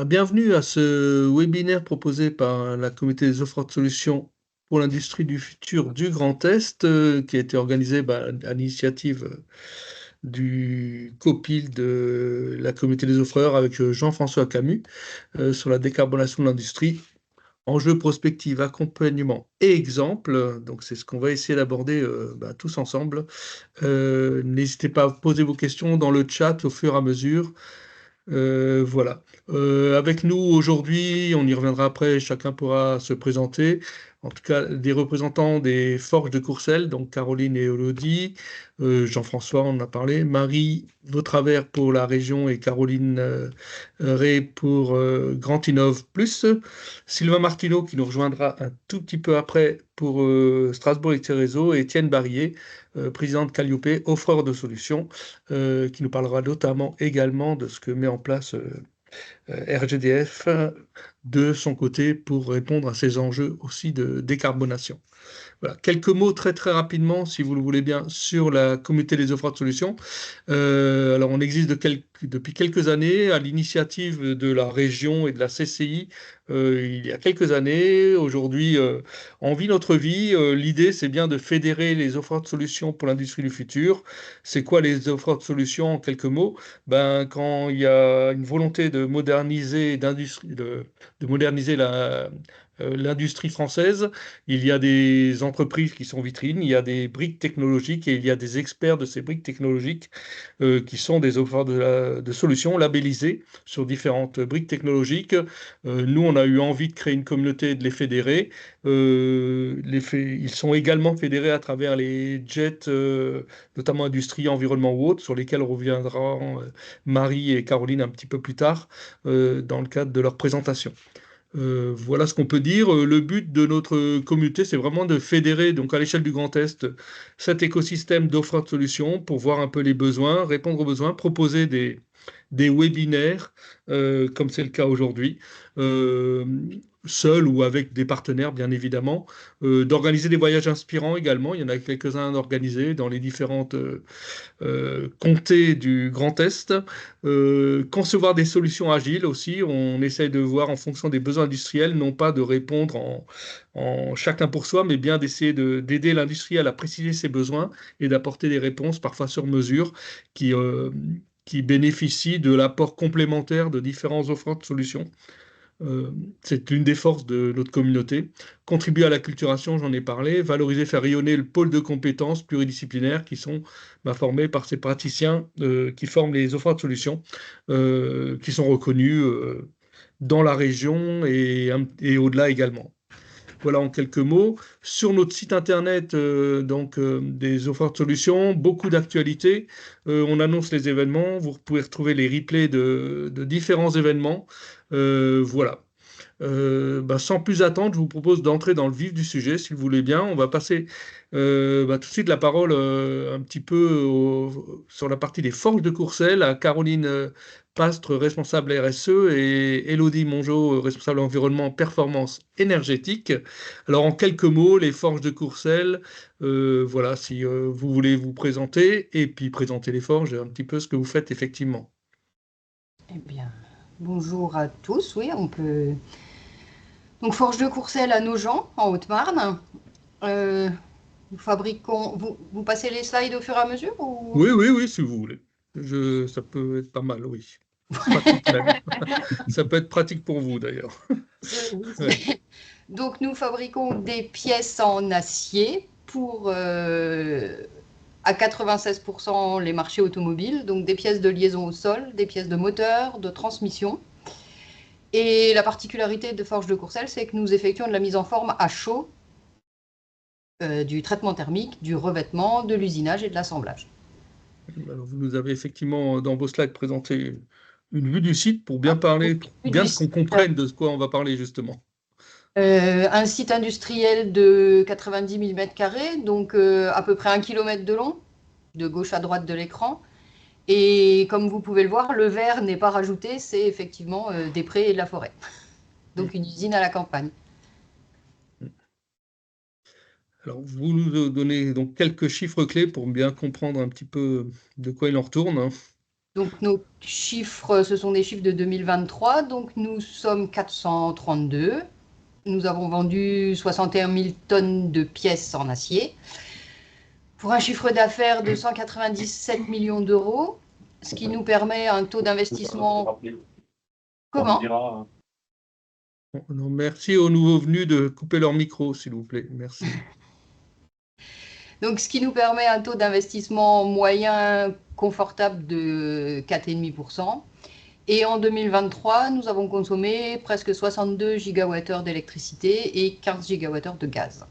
Bienvenue à ce webinaire proposé par la communauté des offres de solutions pour l'industrie du futur du Grand Est, qui a été organisé à l'initiative du COPIL de la communauté des offreurs avec Jean-François Camus sur la décarbonation de l'industrie. Enjeux, prospective, accompagnement et exemple. Donc, c'est ce qu'on va essayer d'aborder tous ensemble. N'hésitez pas à poser vos questions dans le chat au fur et à mesure. Voilà. Avec nous aujourd'hui, on y reviendra après, chacun pourra se présenter. En tout cas, des représentants des Forges de Courcelles, donc Caroline et Elodie, Jean-François, on en a parlé, Marie Vautravers pour la région et Caroline Ray pour Grand Innov Plus, Sylvain Martineau qui nous rejoindra un tout petit peu après pour Strasbourg et Réseau, et Étienne Barrier, président de Calliope, offreur de solutions, qui nous parlera notamment également de ce que met en place RGDF de son côté pour répondre à ces enjeux aussi de décarbonation. Voilà. Quelques mots très très rapidement, si vous le voulez bien, sur la communauté des offreurs de solutions. Alors on existe depuis quelques années à l'initiative de la région et de la CCI il y a quelques années. Aujourd'hui, on vit notre vie. L'idée, c'est bien de fédérer les offreurs de solutions pour l'industrie du futur. C'est quoi les offreurs de solutions en quelques mots? Quand il y a une volonté de moderniser, de moderniser l'industrie française, il y a des entreprises qui sont vitrines, il y a des briques technologiques et il y a des experts de ces briques technologiques qui sont des offres de solutions labellisées sur différentes briques technologiques. Nous, on a eu envie de créer une communauté et de les fédérer. Ils sont également fédérés à travers les JET, notamment industrie, environnement ou autres, sur lesquels reviendront Marie et Caroline un petit peu plus tard dans le cadre de leur présentation. Voilà ce qu'on peut dire. Le but de notre communauté, c'est vraiment de fédérer, donc à l'échelle du Grand Est, cet écosystème d'offres de solutions pour voir un peu les besoins, répondre aux besoins, proposer des webinaires, comme c'est le cas aujourd'hui, euh, seul ou avec des partenaires, bien évidemment, d'organiser des voyages inspirants également. Il y en a quelques-uns d'organisés dans les différentes comté du Grand Est, concevoir des solutions agiles aussi. On essaye de voir en fonction des besoins industriels, non pas de répondre en chacun pour soi, mais bien d'essayer d'aider l'industriel à préciser ses besoins et d'apporter des réponses parfois sur mesure qui, euh, qui bénéficient de l'apport complémentaire de différents offres de solutions. Euh, c'est l'une des forces de notre communauté. Contribuer à l'acculturation, j'en ai parlé. Valoriser, faire rayonner le pôle de compétences pluridisciplinaires qui sont formés par ces praticiens qui forment les offres de solutions, qui sont reconnus dans la région et au-delà également. Voilà en quelques mots. Sur notre site internet, des offres de solutions, beaucoup d'actualités. On annonce les événements. Vous pouvez retrouver les replays de différents événements. Voilà. Sans plus attendre, je vous propose d'entrer dans le vif du sujet, si vous voulez bien. On va passer tout de suite la parole un petit peu sur la partie des forges de Courcelles à Caroline Pastre, responsable RSE, et Élodie Mongeau, responsable environnement performance énergétique. Alors, en quelques mots, les forges de Courcelles, voilà, si vous voulez vous présenter et puis présenter les forges, un petit peu ce que vous faites effectivement. Eh bien, bonjour à tous. Oui, on peut. Donc, Forge de Courcelles à Nogent, en Haute-Marne. Euh, Nous fabriquons. Vous passez les slides au fur et à mesure ou... Oui, oui, oui, si vous voulez. Ça peut être pas mal, oui. Pratique même. Ça peut être pratique pour vous d'ailleurs. Oui. Ouais. Donc, nous fabriquons des pièces en acier pour à 96% les marchés automobiles. Donc, des pièces de liaison au sol, des pièces de moteur, de transmission. Et la particularité de Forge de Courcelles, c'est que nous effectuons de la mise en forme à chaud, du traitement thermique, du revêtement, de l'usinage et de l'assemblage. Alors, vous nous avez effectivement dans vos slides présenté une vue du site pour bien parler, pour bien Du qu'on site, comprenne de quoi on va parler justement. un site industriel de 90 mm², donc à peu près 1 km de long, de gauche à droite de l'écran. Et comme vous pouvez le voir, le vert n'est pas rajouté, c'est effectivement des prés et de la forêt. Donc une usine à la campagne. Alors, vous nous donnez donc quelques chiffres clés pour bien comprendre un petit peu de quoi il en retourne, hein. Donc nos chiffres, ce sont des chiffres de 2023. Donc nous sommes 432. Nous avons vendu 61 000 tonnes de pièces en acier pour un chiffre d'affaires de 197 millions d'euros, ce qui nous permet un taux d'investissement. Comment? Non, merci aux nouveaux venus de couper leur micro, s'il vous plaît. Merci. Donc, ce qui nous permet un taux d'investissement moyen confortable de 4,5%. Et en 2023, nous avons consommé presque 62 gigawattheures d'électricité et 15 gigawattheures de gaz.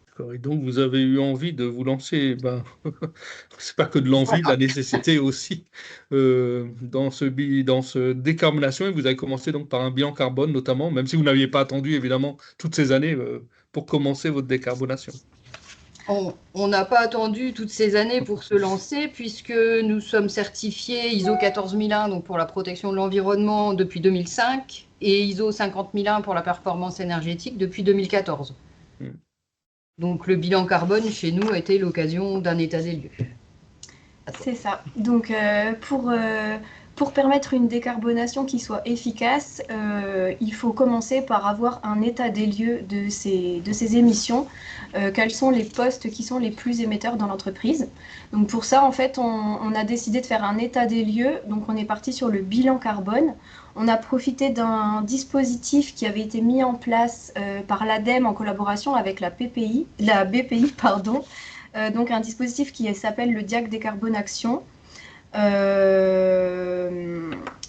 D'accord. Et donc, vous avez eu envie de vous lancer, c'est pas que de l'envie, de la nécessité aussi, dans ce décarbonation. Et vous avez commencé donc par un bilan carbone notamment, même si vous n'aviez pas attendu évidemment toutes ces années pour commencer votre décarbonation. On n'a pas attendu toutes ces années pour se lancer, puisque nous sommes certifiés ISO 14001 donc pour la protection de l'environnement depuis 2005 et ISO 50001 pour la performance énergétique depuis 2014. Donc le bilan carbone chez nous a été l'occasion d'un état des lieux. C'est ça. Donc pour permettre une décarbonation qui soit efficace, il faut commencer par avoir un état des lieux de ces émissions. Quels sont les postes qui sont les plus émetteurs dans l'entreprise. Donc pour ça, en fait, on a décidé de faire un état des lieux. Donc on est parti sur le bilan carbone. On a profité d'un dispositif qui avait été mis en place par l'ADEME en collaboration avec la BPI, pardon. Donc un dispositif qui s'appelle le DIAC Décarbonation.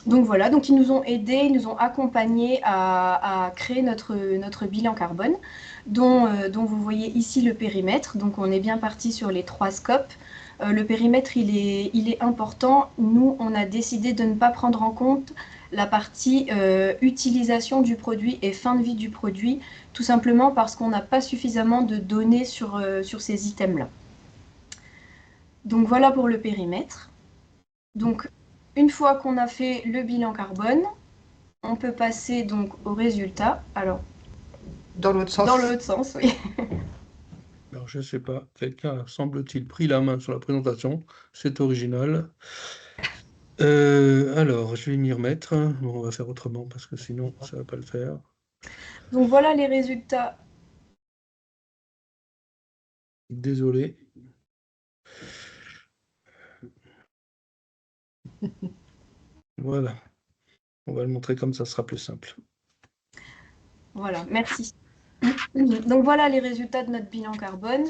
Donc voilà, donc ils nous ont aidés, ils nous ont accompagnés à créer notre bilan carbone, dont vous voyez ici le périmètre. Donc on est bien parti sur les 3 scopes. Le périmètre, il est important. Nous, on a décidé de ne pas prendre en compte la partie utilisation du produit et fin de vie du produit, tout simplement parce qu'on n'a pas suffisamment de données sur ces items-là. Donc voilà pour le périmètre. Donc une fois qu'on a fait le bilan carbone, on peut passer donc au résultat. Alors, dans l'autre sens. Dans l'autre sens, oui. Alors, je ne sais pas, quelqu'un a, semble-t-il, pris la main sur la présentation. C'est original. Alors, je vais m'y remettre. Bon, on va faire autrement parce que sinon, ça ne va pas le faire. Donc voilà les résultats. Désolé. Voilà. On va le montrer comme ça sera plus simple. Voilà, merci. Donc voilà les résultats de notre bilan carbone.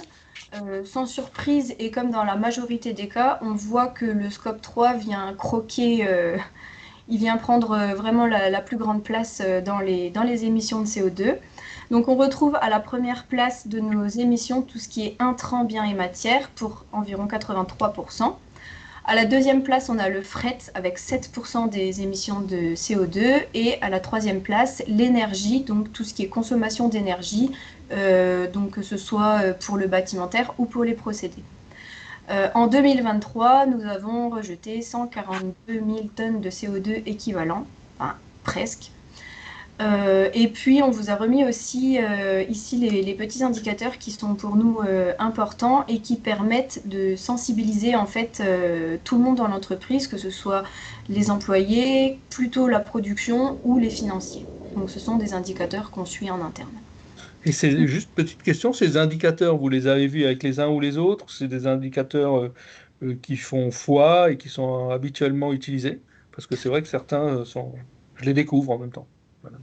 Sans surprise et comme dans la majorité des cas, on voit que le scope 3 vient croquer, il vient prendre vraiment la plus grande place dans les émissions de CO2. Donc on retrouve à la première place de nos émissions tout ce qui est intrants, biens et matières pour environ 83%. À la deuxième place, on a le fret avec 7% des émissions de CO2. Et à la troisième place, l'énergie, donc tout ce qui est consommation d'énergie, donc que ce soit pour le bâtimentaire ou pour les procédés. En 2023, nous avons rejeté 142 000 tonnes de CO2 équivalent, enfin presque. Et puis, on vous a remis aussi ici les petits indicateurs qui sont pour nous importants et qui permettent de sensibiliser en fait tout le monde dans l'entreprise, que ce soit les employés, plutôt la production ou les financiers. Donc, ce sont des indicateurs qu'on suit en interne. Et c'est juste petite question, ces indicateurs, vous les avez vus avec les uns ou les autres? C'est des indicateurs qui font foi et qui sont habituellement utilisés? Parce que c'est vrai que certains je les découvre en même temps. Voilà.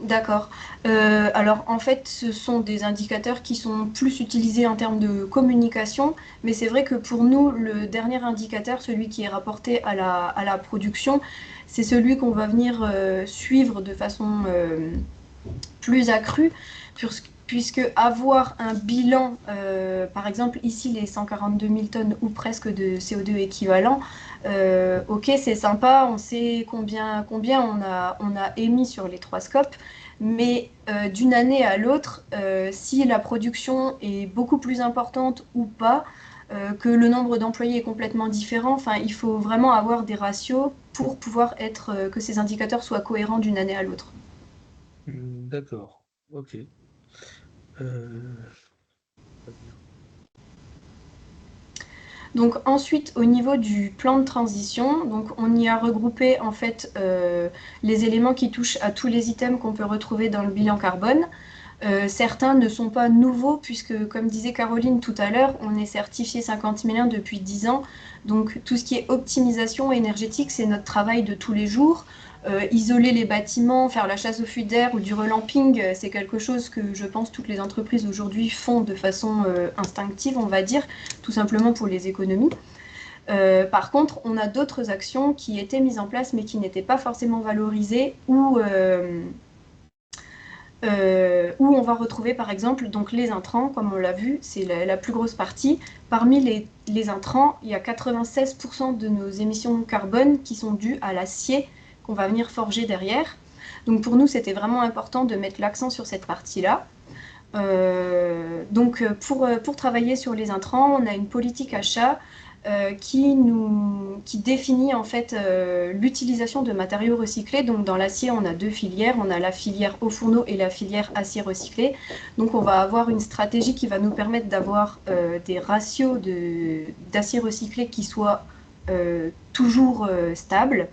D'accord. Alors en fait, ce sont des indicateurs qui sont plus utilisés en termes de communication, mais c'est vrai que pour nous, le dernier indicateur, celui qui est rapporté à la production, c'est celui qu'on va venir suivre de façon plus accrue, puisque avoir un bilan, par exemple ici les 142 000 tonnes ou presque de CO2 équivalent, ok, c'est sympa, on sait combien on a émis sur les 3 scopes, mais d'une année à l'autre, si la production est beaucoup plus importante ou pas, que le nombre d'employés est complètement différent, enfin, il faut vraiment avoir des ratios pour pouvoir que ces indicateurs soient cohérents d'une année à l'autre. D'accord, ok. Très bien. Donc ensuite, au niveau du plan de transition, donc on y a regroupé en fait les éléments qui touchent à tous les items qu'on peut retrouver dans le bilan carbone. Certains ne sont pas nouveaux puisque, comme disait Caroline tout à l'heure, on est certifié 50001 depuis 10 ans. Donc tout ce qui est optimisation énergétique, c'est notre travail de tous les jours. Isoler les bâtiments, faire la chasse aux fuites d'air ou du relamping, c'est quelque chose que je pense toutes les entreprises aujourd'hui font de façon instinctive, on va dire, tout simplement pour les économies. Par contre, on a d'autres actions qui étaient mises en place mais qui n'étaient pas forcément valorisées ou où on va retrouver par exemple donc les intrants, comme on l'a vu, c'est la plus grosse partie. Parmi les intrants, il y a 96% de nos émissions carbone qui sont dues à l'acier qu'on va venir forger derrière. Donc pour nous, c'était vraiment important de mettre l'accent sur cette partie-là. Donc pour travailler sur les intrants, on a une politique achat qui définit en fait l'utilisation de matériaux recyclés. Donc dans l'acier, on a deux filières, on a la filière haut fourneau et la filière acier recyclé. Donc on va avoir une stratégie qui va nous permettre d'avoir des ratios d'acier recyclé qui soient toujours stables.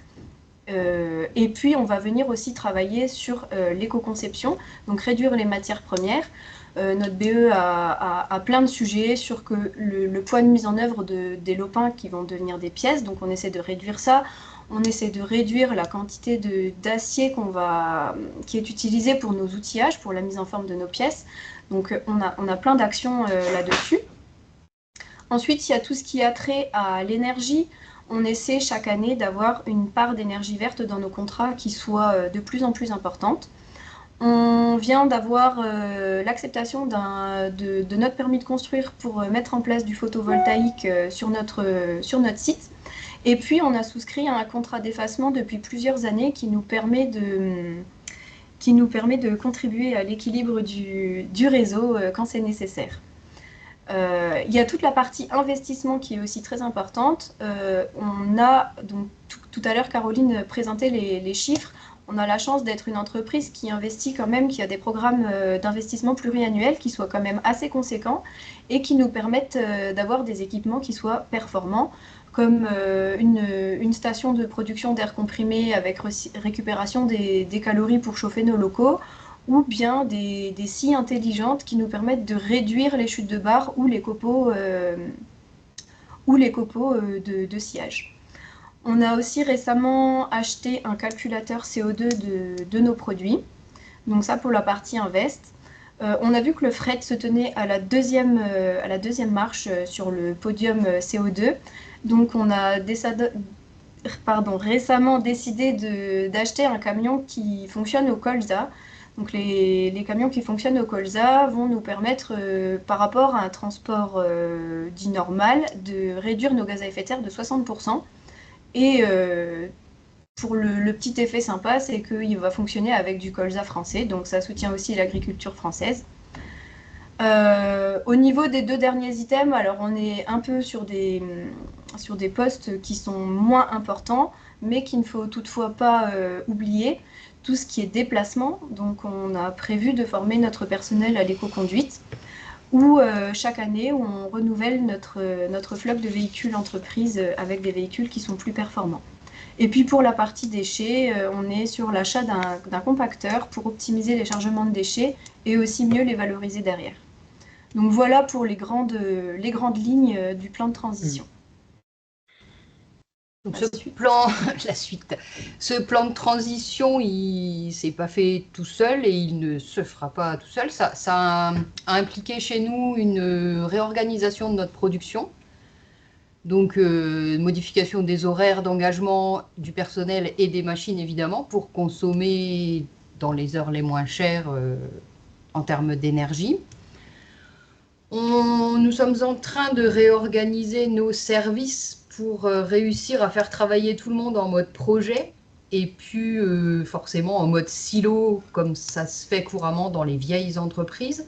Et puis on va venir aussi travailler sur l'éco-conception, donc réduire les matières premières. Notre BE a plein de sujets sur que le poids de mise en œuvre des lopins qui vont devenir des pièces, donc on essaie de réduire ça. On essaie de réduire la quantité d'acier qui est utilisée pour nos outillages, pour la mise en forme de nos pièces. Donc on a plein d'actions là-dessus. Ensuite, il y a tout ce qui a trait à l'énergie. On essaie chaque année d'avoir une part d'énergie verte dans nos contrats qui soit de plus en plus importante. On vient d'avoir l'acceptation de notre permis de construire pour mettre en place du photovoltaïque sur notre site. Et puis, on a souscrit à un contrat d'effacement depuis plusieurs années qui nous permet de contribuer à l'équilibre du réseau quand c'est nécessaire. Il y a toute la partie investissement qui est aussi très importante. On a, donc, tout à l'heure, Caroline présentait les chiffres. On a la chance d'être une entreprise qui investit quand même, qui a des programmes d'investissement pluriannuels qui soient quand même assez conséquents et qui nous permettent d'avoir des équipements qui soient performants, comme une station de production d'air comprimé avec récupération des calories pour chauffer nos locaux, ou bien des scies intelligentes qui nous permettent de réduire les chutes de barre ou les copeaux de sciage. On a aussi récemment acheté un calculateur CO2 de nos produits. Donc ça pour la partie invest. On a vu que le fret se tenait à la deuxième marche sur le podium CO2. Donc on a récemment décidé d'acheter un camion qui fonctionne au colza. Donc les camions qui fonctionnent au colza vont nous permettre, par rapport à un transport dit normal, de réduire nos gaz à effet de serre de 60%. Et pour le petit effet sympa, c'est qu'il va fonctionner avec du colza français, donc ça soutient aussi l'agriculture française. Au niveau des deux derniers items, alors on est un peu sur des postes qui sont moins importants, mais qu'il ne faut toutefois pas oublier. Tout ce qui est déplacement, donc on a prévu de former notre personnel à l'éco-conduite, ou chaque année on renouvelle notre flotte de véhicules entreprises avec des véhicules qui sont plus performants. Et puis pour la partie déchets, on est sur l'achat d'un compacteur pour optimiser les chargements de déchets et aussi mieux les valoriser derrière. Donc voilà pour les grandes lignes du plan de transition. Donc ce plan de transition, il s'est pas fait tout seul et il ne se fera pas tout seul. Ça a impliqué chez nous une réorganisation de notre production. Donc modification des horaires d'engagement du personnel et des machines évidemment pour consommer dans les heures les moins chères en termes d'énergie. Nous sommes en train de réorganiser nos services pour réussir à faire travailler tout le monde en mode projet et puis forcément en mode silo comme ça se fait couramment dans les vieilles entreprises.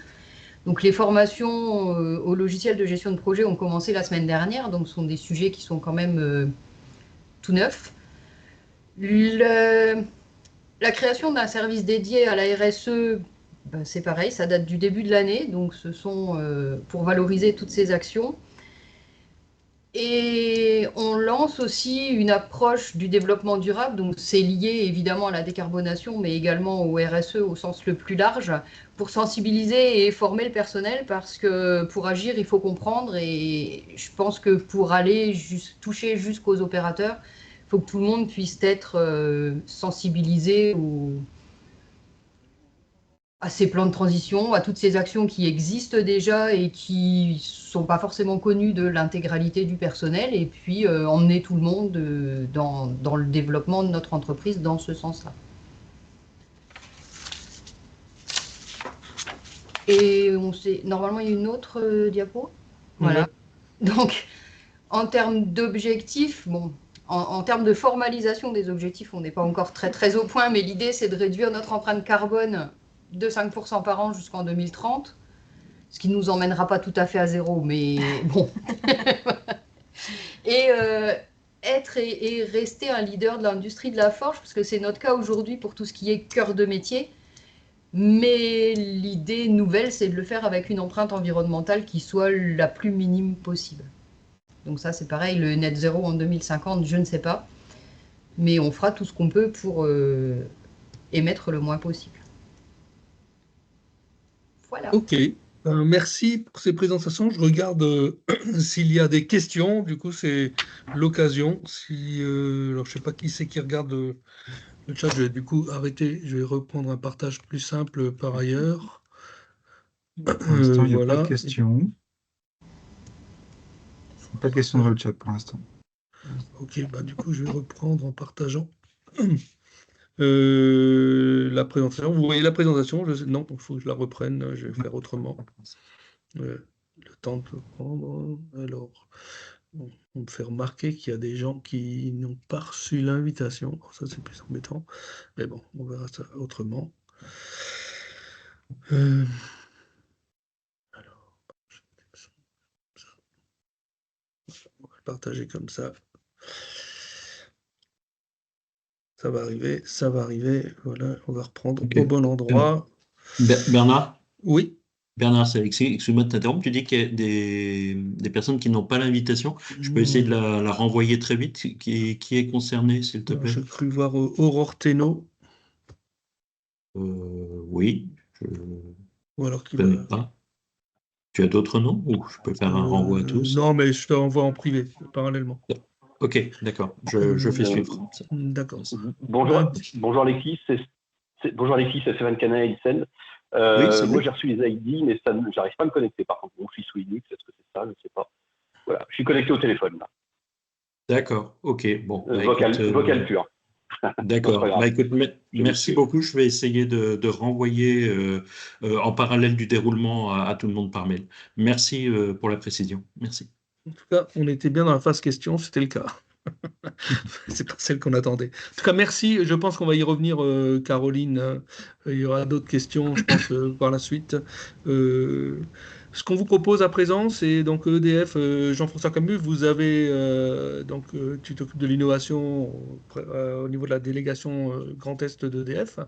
Donc les formations au logiciel de gestion de projet ont commencé la semaine dernière, donc ce sont des sujets qui sont quand même tout neufs. La création d'un service dédié à la RSE, ben, c'est pareil, ça date du début de l'année, donc ce sont pour valoriser toutes ces actions. Et on lance aussi une approche du développement durable, donc c'est lié évidemment à la décarbonation, mais également au RSE au sens le plus large, pour sensibiliser et former le personnel, parce que pour agir, il faut comprendre, et je pense que pour aller toucher jusqu'aux opérateurs, il faut que tout le monde puisse être sensibilisé à ces plans de transition, à toutes ces actions qui existent déjà et qui sont pas forcément connues de l'intégralité du personnel, et puis emmener tout le monde dans le développement de notre entreprise dans ce sens-là. Et normalement, il y a une autre diapo. Voilà. Ouais. Donc, en termes d'objectifs, bon, en termes de formalisation des objectifs, on n'est pas encore très très au point, mais l'idée c'est de réduire notre empreinte carbone de 5% par an jusqu'en 2030, ce qui ne nous emmènera pas tout à fait à zéro, mais bon. Et être et rester un leader de l'industrie de la forge, parce que c'est notre cas aujourd'hui pour tout ce qui est cœur de métier. Mais l'idée nouvelle, c'est de le faire avec une empreinte environnementale qui soit la plus minime possible. Donc ça, c'est pareil, le net zéro en 2050, je ne sais pas. Mais on fera tout ce qu'on peut pour émettre le moins possible. Voilà. Ok, merci pour ces présentations. Je regarde s'il y a des questions. Du coup, c'est l'occasion. Alors, je ne sais pas qui c'est qui regarde le chat. Je vais du coup arrêter. Je vais reprendre un partage plus simple par ailleurs. Pour l'instant, il n'y a pas de Voilà. questions. Pas de questions dans le chat pour l'instant. Ok, bah du coup, je vais reprendre en partageant la présentation. Vous voyez la présentation? Non, il faut que je la reprenne. Je vais faire autrement. Le temps de le prendre. Alors, on me fait remarquer qu'il y a des gens qui n'ont pas reçu l'invitation. Oh, ça, c'est plus embêtant. Mais bon, on verra ça autrement. Alors, on va le partager comme ça. Ça va arriver, ça va arriver. Voilà, on va reprendre Ok. au bon endroit. Bernard, Oui. Bernard, c'est Alexis. Excuse-moi de t'interrompre. Tu dis qu'il y a des personnes qui n'ont pas l'invitation. Je peux essayer de la renvoyer très vite. Qui est concerné, s'il te plaît? J'ai cru voir Aurore Thénault. Oui, je Ou alors qui ne connais va. pas. Tu as d'autres noms ou je peux faire un renvoi à tous? Non, mais je te renvoie en privé, parallèlement. Ok, d'accord. Je fais suivre. D'accord. Merci. Bonjour Alexis, bonjour Alexis, c'est Stéphane Canet à Ixelles. Oui, c'est Moi lui. j'ai reçu les ID, mais j'arrive pas à me connecter. Par contre, bon, je suis sous Linux, est-ce que c'est ça? Je ne sais pas. Voilà, je suis connecté au téléphone là. D'accord, ok. Bon, bah, Vocal, écoute, vocal pur. d'accord. Bon, Bah, écoute, merci suis. beaucoup. Je vais essayer de renvoyer en parallèle du déroulement à tout le monde par mail. Merci pour la précision. Merci. En tout cas, on était bien dans la phase question, c'était le cas. C'est pas celle qu'on attendait. En tout cas, merci. Je pense qu'on va y revenir, Caroline. Il y aura d'autres questions, je pense, par la suite. Ce qu'on vous propose à présent, c'est donc EDF, Jean-François Camus, vous avez tu t'occupes de l'innovation au niveau de la délégation Grand Est d'EDF,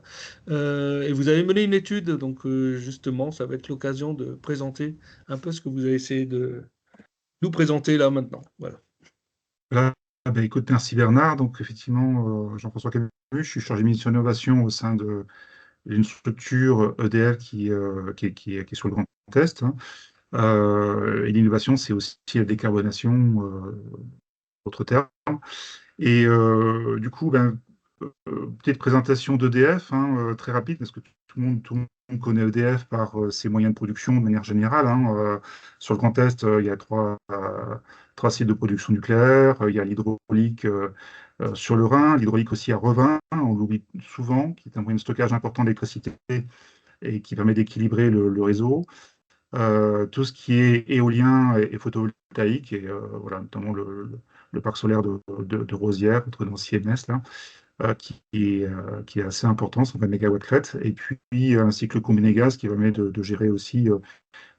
et vous avez mené une étude, donc justement, ça va être l'occasion de présenter un peu ce que vous avez essayé de nous présenter là maintenant. Voilà. Voilà. Ben, écoute, merci Bernard. Donc, effectivement, Jean-François Camus, je suis chargé de mission innovation au sein d'une structure EDF qui est sur le Grand Est, hein. Et l'innovation, c'est aussi la décarbonation, autre terme. Et du coup, ben, petite présentation d'EDF, hein, très rapide, parce que tout le monde connaît EDF par ses moyens de production de manière générale, hein. Sur le Grand Est, il y a trois sites de production nucléaire. Il y a l'hydraulique sur le Rhin, l'hydraulique aussi à Revin, on l'oublie souvent, qui est un moyen de stockage important d'électricité et qui permet d'équilibrer le réseau. Tout ce qui est éolien et photovoltaïque, et voilà, notamment le parc solaire de Rosières, entre Nancy et Metz, là, qui est assez important, 120 MW crête, et puis un cycle combiné gaz qui permet de gérer aussi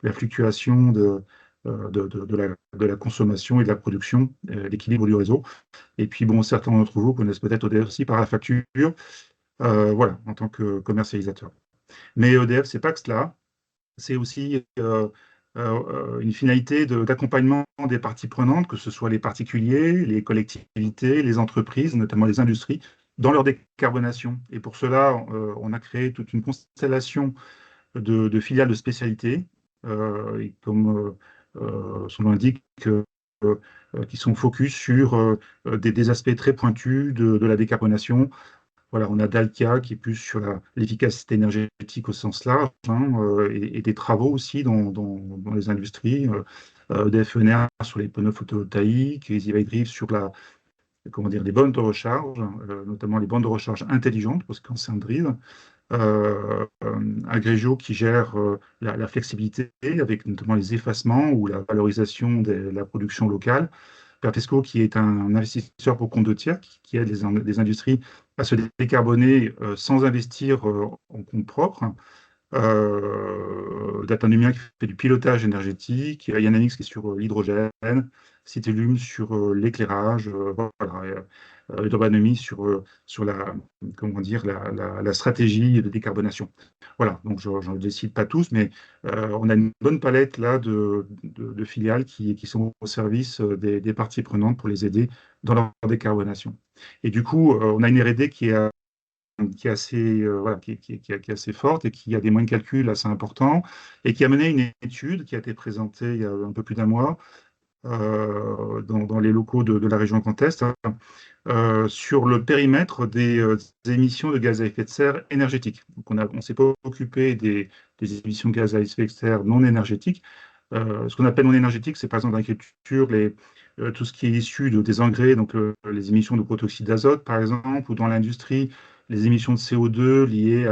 la fluctuation de la consommation et de la production, l'équilibre du réseau. Et puis, bon, certains d'entre vous connaissent peut-être EDF aussi par la facture, voilà, en tant que commercialisateur. Mais EDF, c'est pas que cela. C'est aussi une finalité d'accompagnement des parties prenantes, que ce soit les particuliers, les collectivités, les entreprises, notamment les industries, dans leur décarbonation. Et pour cela, on a créé toute une constellation de filiales de spécialité, et comme son nom l'indique, qui sont focus sur des aspects très pointus de la décarbonation. Voilà, on a Dalkia qui est plus sur l'efficacité énergétique au sens large, hein, et des travaux aussi dans les industries, DFNR sur les panneaux photovoltaïques, Easy Drive sur comment dire, les bornes de recharge, notamment les bornes de recharge intelligentes, parce qu'en Saint-Drive, Agrégio qui gère la flexibilité avec notamment les effacements ou la valorisation de la production locale. Perfesco qui est un investisseur pour compte de tiers qui aide les industries à se décarboner sans investir en compte propre. Data Numia qui fait du pilotage énergétique, Yanamix qui est sur l'hydrogène, Citellum sur l'éclairage, voilà, Urbanomy sur comment dire, la stratégie de décarbonation. Voilà, donc je ne les cite pas tous, mais on a une bonne palette là de filiales qui sont au service des parties prenantes pour les aider dans leur décarbonation. Et du coup, on a une R&D qui est assez, voilà, qui est assez forte et qui a des moyens de calcul assez importants et qui a mené une étude qui a été présentée il y a un peu plus d'un mois dans les locaux de la région Grand Est, hein, sur le périmètre des émissions de gaz à effet de serre énergétiques. Donc on ne s'est pas occupé des émissions de gaz à effet de serre non énergétiques. Ce qu'on appelle non énergétique, c'est par exemple dans l'agriculture, tout ce qui est issu des engrais, donc les émissions de protoxyde d'azote, par exemple, ou dans l'industrie, les émissions de CO2 liées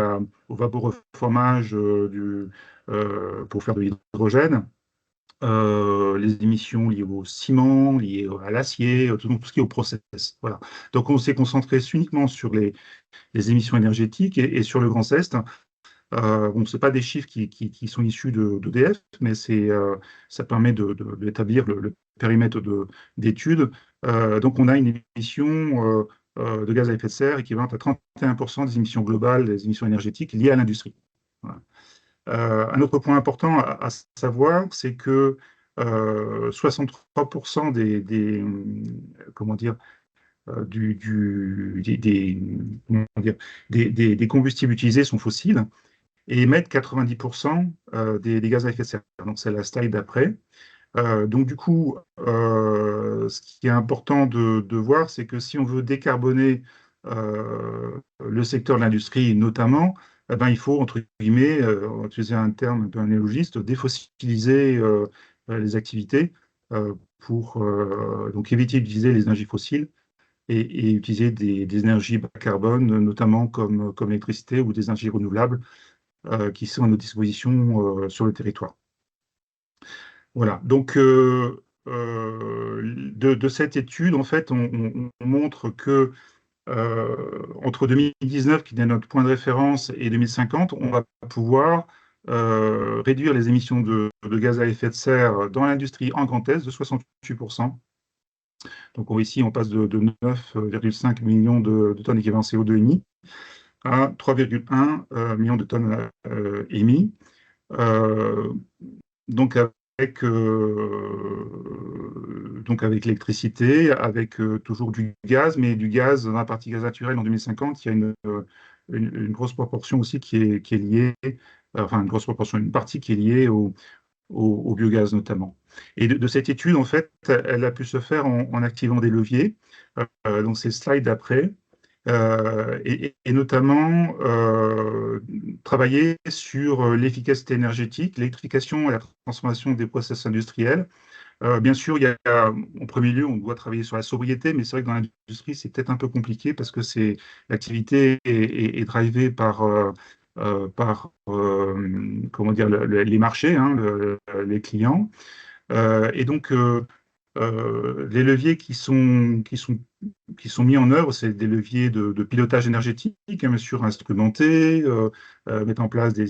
au vaporeformage pour faire de l'hydrogène, les émissions liées au ciment, liées à l'acier, tout ce qui est au process. Voilà. Donc on s'est concentré uniquement sur les émissions énergétiques et sur le Grand Est. Bon, ce pas des chiffres qui sont issus d'EDF, mais ça permet d'établir le périmètre d'études. Donc, on a une émission de gaz à effet de serre équivalente à 31% des émissions globales, des émissions énergétiques liées à l'industrie. Voilà. Un autre point important à savoir, c'est que 63% comment dire, comment dire, des combustibles utilisés sont fossiles et émettent 90% des gaz à effet de serre. Donc, c'est la slide d'après. Donc, du coup, ce qui est important de voir, c'est que si on veut décarboner le secteur de l'industrie notamment, eh ben, il faut, entre guillemets, on va utiliser un terme un peu néologiste, défossiliser les activités pour donc éviter d'utiliser les énergies fossiles et utiliser des énergies bas carbone, notamment comme l'électricité ou des énergies renouvelables qui sont à notre disposition sur le territoire. Voilà, donc de cette étude, en fait, on montre que entre 2019, qui est notre point de référence, et 2050, on va pouvoir réduire les émissions de gaz à effet de serre dans l'industrie en Grand Est de 68%. Donc ici, on passe de 9,5 millions de tonnes équivalent CO2 émis à 3,1 millions de tonnes émis. Donc avec l'électricité, avec toujours du gaz, mais du gaz, dans la partie gaz naturel en 2050, il y a une grosse proportion aussi qui est liée, enfin une grosse proportion, une partie qui est liée au biogaz notamment. Et de cette étude, en fait, elle a pu se faire en activant des leviers. Donc c'est le slide d'après. Et notamment travailler sur l'efficacité énergétique, l'électrification et la transformation des process industriels. Bien sûr, il y a, en premier lieu, on doit travailler sur la sobriété, mais c'est vrai que dans l'industrie, c'est peut-être un peu compliqué parce que l'activité est drivée par comment dire, les marchés, hein, les clients. Et donc, les leviers qui sont mis en œuvre, c'est des leviers de pilotage énergétique, hein, bien sûr, instrumentés, mettre en place des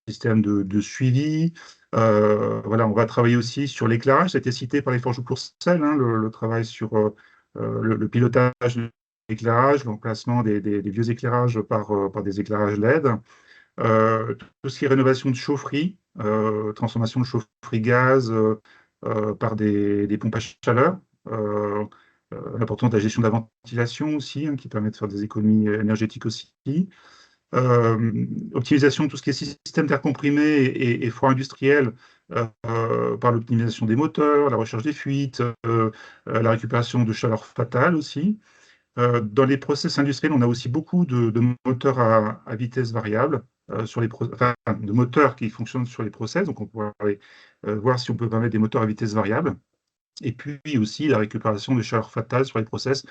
systèmes de suivi. Voilà, on va travailler aussi sur l'éclairage. Ça a été cité par les Forges Courcelles, hein, le travail sur le pilotage de l'éclairage, l'emplacement des vieux éclairages par des éclairages LED. Tout ce qui est rénovation de chaufferie, transformation de chaufferie gaz par des pompes à chaleur, l'importance de la gestion de la ventilation aussi, hein, qui permet de faire des économies énergétiques aussi. Optimisation de tout ce qui est système d'air comprimé et froid industriel par l'optimisation des moteurs, la recherche des fuites, la récupération de chaleur fatale aussi. Dans les process industriels, on a aussi beaucoup de moteurs à vitesse variable, enfin, de moteurs qui fonctionnent sur les process. Donc, on pourrait voir si on peut permettre des moteurs à vitesse variable. Et puis aussi la récupération de chaleur fatale sur les process.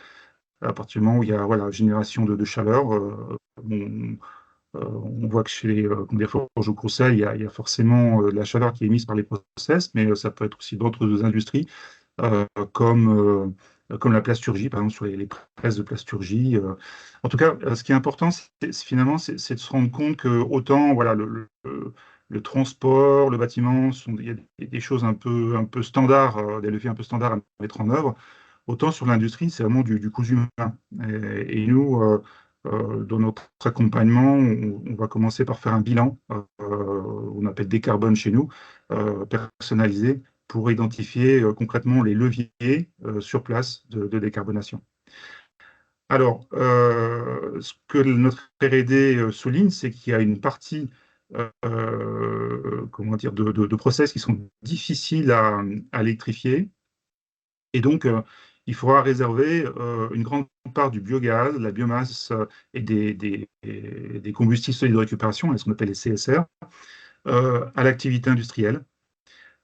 À partir du moment où il y a voilà, génération de chaleur, on voit que chez les forges au Conseil, il y a forcément de la chaleur qui est émise par les process, mais ça peut être aussi d'autres industries, euh, comme, comme la plasturgie, par exemple sur les presses de plasturgie. En tout cas, ce qui est important, finalement, c'est de se rendre compte que autant voilà, le transport, le bâtiment, il y a des choses un peu standards, des leviers un peu standards à mettre en œuvre. Autant sur l'industrie, c'est vraiment du coût humain. Et nous, dans notre accompagnement, on va commencer par faire un bilan, on appelle décarbone chez nous, personnalisé, pour identifier concrètement les leviers sur place de décarbonation. Alors, ce que notre R&D souligne, c'est qu'il y a une partie comment dire, de process qui sont difficiles à électrifier. Et donc, il faudra réserver une grande part du biogaz, de la biomasse et des combustibles solides de récupération, ce qu'on appelle les CSR, à l'activité industrielle.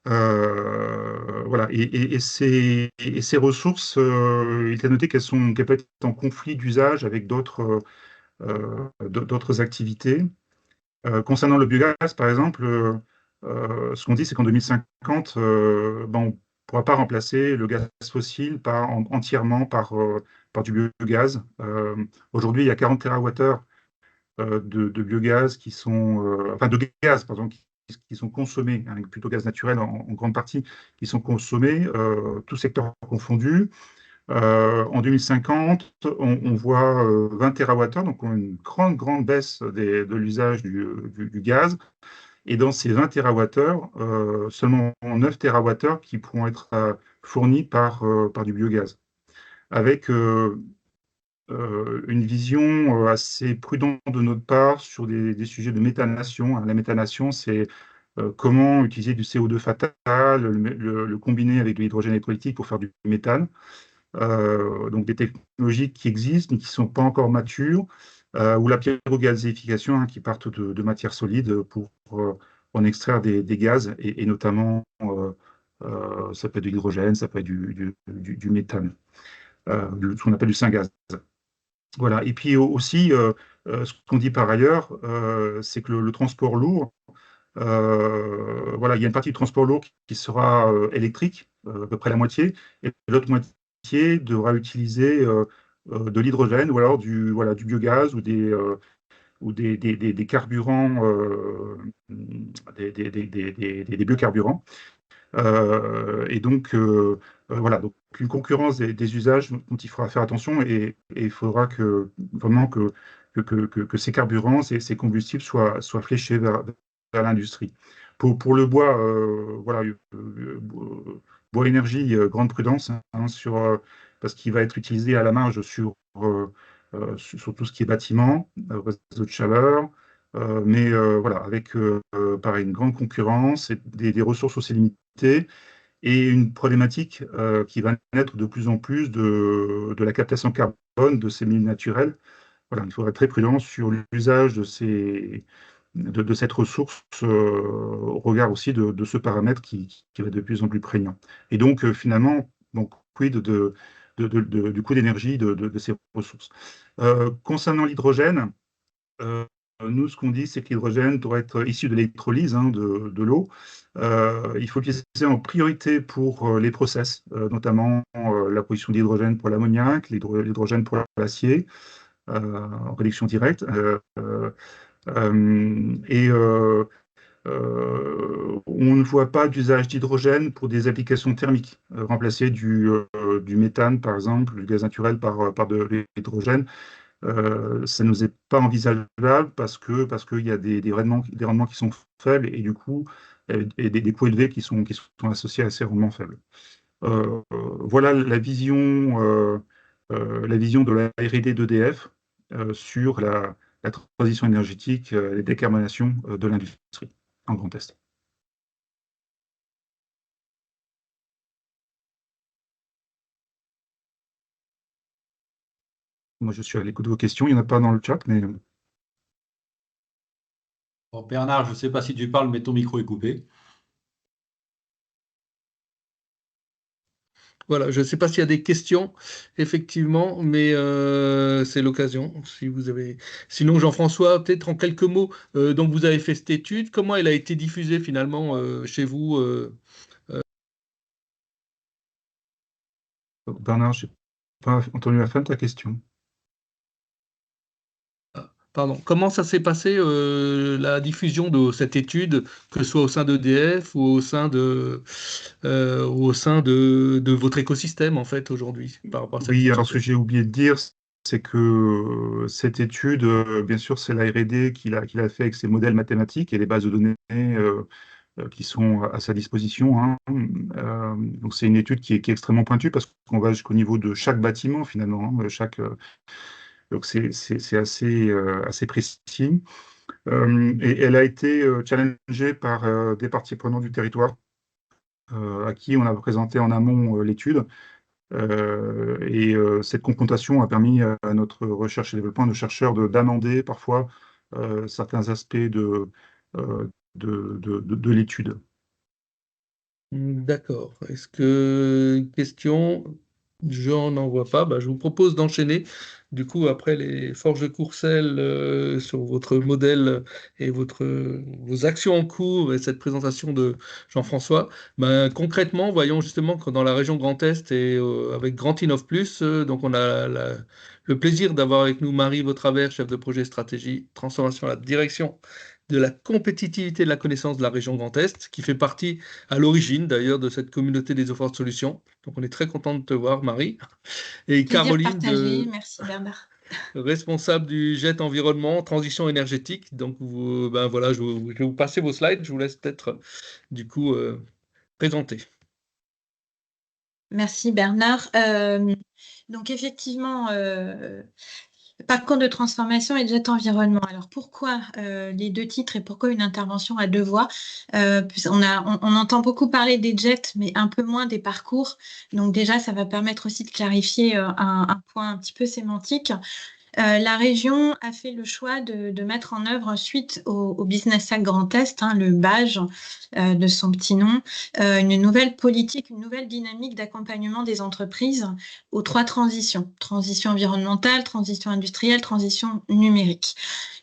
Voilà. Et ces ressources, il est à noter qu'elles peuvent être en conflit d'usage avec d'autres activités. Concernant le biogaz, par exemple, ce qu'on dit, c'est qu'en 2050, on ne pourra pas remplacer le gaz fossile entièrement par du biogaz. Aujourd'hui, il y a 40 TWh de biogaz enfin de gaz, pardon, qui sont consommés, hein, plutôt gaz naturel en grande partie, qui sont consommés, tous secteurs confondus. En 2050, on voit 20 TWh, donc on a une grande baisse de l'usage du gaz. Et dans ces 20 TWh, seulement 9 TWh qui pourront être fournis par du biogaz. Avec une vision assez prudente de notre part sur des sujets de méthanation. La méthanation, c'est comment utiliser du CO2 fatal, le combiner avec de l'hydrogène électrolytique pour faire du méthane. Donc des technologies qui existent mais qui ne sont pas encore matures, ou la pyrogazéification, hein, qui partent de matières solides pour en extraire des gaz, et notamment ça peut être de l'hydrogène, ça peut être du méthane, ce qu'on appelle du syngaz. Voilà. Et puis aussi, ce qu'on dit par ailleurs, c'est que le transport lourd, voilà, il y a une partie du transport lourd qui sera électrique, à peu près la moitié, et l'autre moitié devra utiliser de l'hydrogène ou alors du biogaz ou des carburants, des biocarburants. Et donc, voilà, donc une concurrence des usages dont il faudra faire attention, et il faudra vraiment que ces carburants, ces combustibles soient fléchés vers l'industrie. Pour le bois, voilà, bois énergie, grande prudence, hein, parce qu'il va être utilisé à la marge sur tout ce qui est bâtiment, réseau de chaleur, mais voilà, avec pareil, une grande concurrence et des ressources aussi limitées, et une problématique qui va naître de plus en plus de la captation carbone de ces milieux naturels. Voilà, il faudra être très prudent sur l'usage de cette ressource, au regard aussi de ce paramètre qui va être de plus en plus prégnant. Et donc, finalement, quid du coût d'énergie de ces ressources. Concernant l'hydrogène, nous, ce qu'on dit, c'est que l'hydrogène doit être issu de l'électrolyse, hein, de l'eau. Il faut l'utiliser en priorité pour les process, notamment la production d'hydrogène pour l'ammoniac, l'hydrogène pour l'acier, en réduction directe. On ne voit pas d'usage d'hydrogène pour des applications thermiques. Remplacer du méthane, par exemple, du gaz naturel par de l'hydrogène, ça ne nous est pas envisageable parce qu'il y a des rendements qui sont faibles et du coup, et des coûts élevés qui sont associés à ces rendements faibles. Voilà la vision de la R&D d'EDF sur la transition énergétique et décarbonation de l'industrie en Grand Est. Moi, je suis à l'écoute de vos questions. Il n'y en a pas dans le chat, mais Bon, Bernard, je ne sais pas si tu parles, mais ton micro est coupé. Voilà, je ne sais pas s'il y a des questions, effectivement, mais c'est l'occasion. Si vous avez... Sinon, Jean-François, peut-être en quelques mots, donc vous avez fait cette étude, comment elle a été diffusée finalement chez vous Bernard, je n'ai pas entendu la fin de ta question. Pardon, comment ça s'est passé la diffusion de cette étude, que ce soit au sein d'EDF ou au sein de votre écosystème en fait aujourd'hui par rapport à cette Oui, étude? alors ce que j'ai oublié de dire, c'est que cette étude, bien sûr, c'est la R&D qui l'a fait avec ses modèles mathématiques et les bases de données qui sont à sa disposition, hein. Donc c'est une étude qui est extrêmement pointue parce qu'on va jusqu'au niveau de chaque bâtiment finalement, hein, donc c'est assez précis. Et elle a été challengée par des parties prenantes du territoire à qui on a présenté en amont l'étude. Cette confrontation a permis à notre recherche et développement, à nos chercheurs, d'amender parfois certains aspects de l'étude. D'accord. Est-ce que question? Je n'en vois pas. Bah, je vous propose d'enchaîner. Du coup, après les forges de Courcelles sur votre modèle et vos actions en cours et cette présentation de Jean-François, ben, concrètement, voyons justement que dans la région Grand Est et avec Grand Innov Plus, donc on a le plaisir d'avoir avec nous Marie Vautravers, chef de projet stratégie transformation à la direction de la compétitivité de la connaissance de la région Grand Est, qui fait partie à l'origine d'ailleurs de cette communauté des offres de solutions. Donc on est très content de te voir, Marie. Et Plaisir Caroline, partagé, merci Bernard. responsable du GET Environnement, Transition énergétique. Donc ben voilà, je vais vous passer vos slides, je vous laisse peut-être du coup présenter. Merci Bernard. Donc effectivement, parcours de transformation et jet environnement. Alors pourquoi les deux titres et pourquoi une intervention à deux voix? On entend beaucoup parler des jets, mais un peu moins des parcours. Donc déjà, ça va permettre aussi de clarifier un point un petit peu sémantique. La région a fait le choix de mettre en œuvre, suite au Business Act Grand Est, hein, le BAGE de son petit nom, une nouvelle politique, une nouvelle dynamique d'accompagnement des entreprises aux trois transitions: transition environnementale, transition industrielle, transition numérique.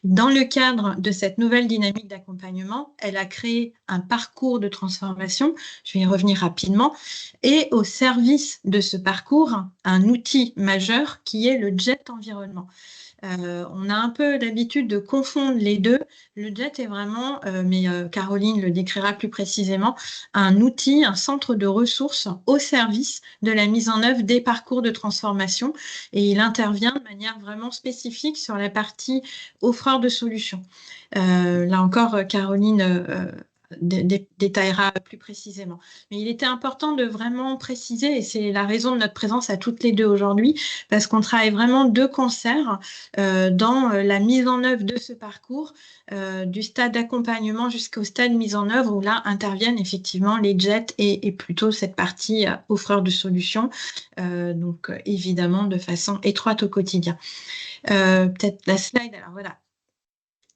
Dans le cadre de cette nouvelle dynamique d'accompagnement, elle a créé un parcours de transformation, je vais y revenir rapidement, et au service de ce parcours, un outil majeur qui est le jet environnement. On a un peu l'habitude de confondre les deux. Le jet est vraiment, mais Caroline le décrira plus précisément, un outil, un centre de ressources au service de la mise en œuvre des parcours de transformation, et il intervient de manière vraiment spécifique sur la partie offreur de solutions. Là encore, Caroline détaillera plus précisément. Mais il était important de vraiment préciser, et c'est la raison de notre présence à toutes les deux aujourd'hui, parce qu'on travaille vraiment de concert dans la mise en œuvre de ce parcours, du stade d'accompagnement jusqu'au stade mise en œuvre, où là interviennent effectivement les jets et plutôt cette partie offreur de solutions, donc évidemment de façon étroite au quotidien. Peut-être la slide, alors voilà.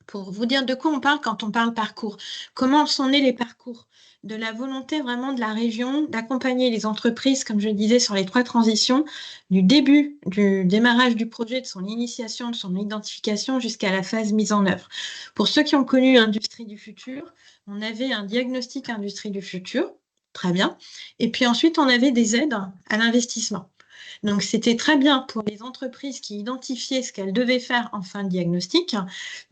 Pour vous dire de quoi on parle quand on parle parcours. Comment sont nés les parcours? De la volonté vraiment de la région d'accompagner les entreprises, comme je le disais, sur les trois transitions, du début du démarrage du projet, de son initiation, de son identification, jusqu'à la phase mise en œuvre. Pour ceux qui ont connu Industrie du futur, on avait un diagnostic Industrie du futur, très bien, et puis ensuite on avait des aides à l'investissement. Donc, c'était très bien pour les entreprises qui identifiaient ce qu'elles devaient faire en fin de diagnostic,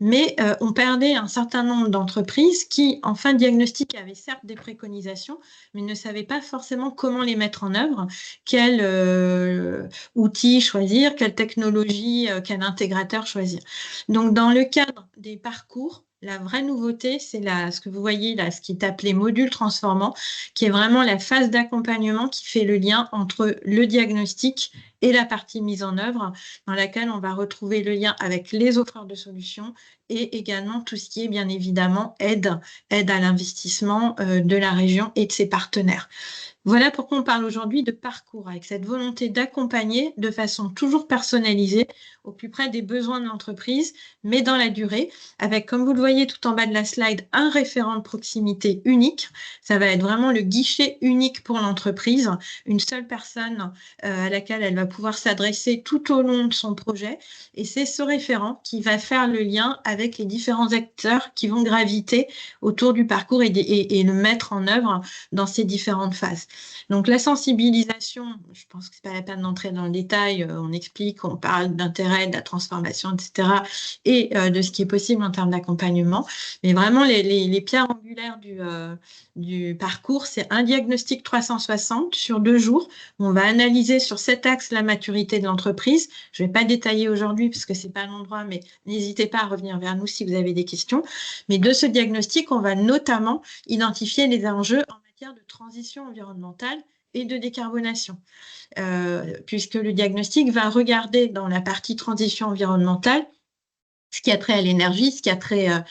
mais on perdait un certain nombre d'entreprises qui, en fin de diagnostic, avaient certes des préconisations, mais ne savaient pas forcément comment les mettre en œuvre, quel outil choisir, quelle technologie, quel intégrateur choisir. Donc, dans le cadre des parcours, la vraie nouveauté, c'est ce que vous voyez là, ce qui est appelé module transformant, qui est vraiment la phase d'accompagnement qui fait le lien entre le diagnostic et la partie mise en œuvre, dans laquelle on va retrouver le lien avec les offreurs de solutions et également tout ce qui est bien évidemment aide à l'investissement de la région et de ses partenaires. Voilà pourquoi on parle aujourd'hui de parcours, avec cette volonté d'accompagner de façon toujours personnalisée au plus près des besoins de l'entreprise, mais dans la durée, avec, comme vous le voyez tout en bas de la slide, un référent de proximité unique. Ça va être vraiment le guichet unique pour l'entreprise, une seule personne à laquelle elle va pouvoir s'adresser tout au long de son projet. Et c'est ce référent qui va faire le lien avec les différents acteurs qui vont graviter autour du parcours et le mettre en œuvre dans ces différentes phases. Donc la sensibilisation, je pense que ce n'est pas la peine d'entrer dans le détail, on explique, on parle d'intérêt, de la transformation, etc. et de ce qui est possible en termes d'accompagnement. Mais vraiment, les pierres angulaires du parcours, c'est un diagnostic 360 sur 2 jours. On va analyser sur cet axe la maturité de l'entreprise. Je ne vais pas détailler aujourd'hui parce que ce n'est pas l'endroit, mais n'hésitez pas à revenir vers nous si vous avez des questions. Mais de ce diagnostic, on va notamment identifier les enjeux en matière de transition environnementale et de décarbonation, puisque le diagnostic va regarder dans la partie transition environnementale ce qui a trait à l'énergie, ce qui a trait à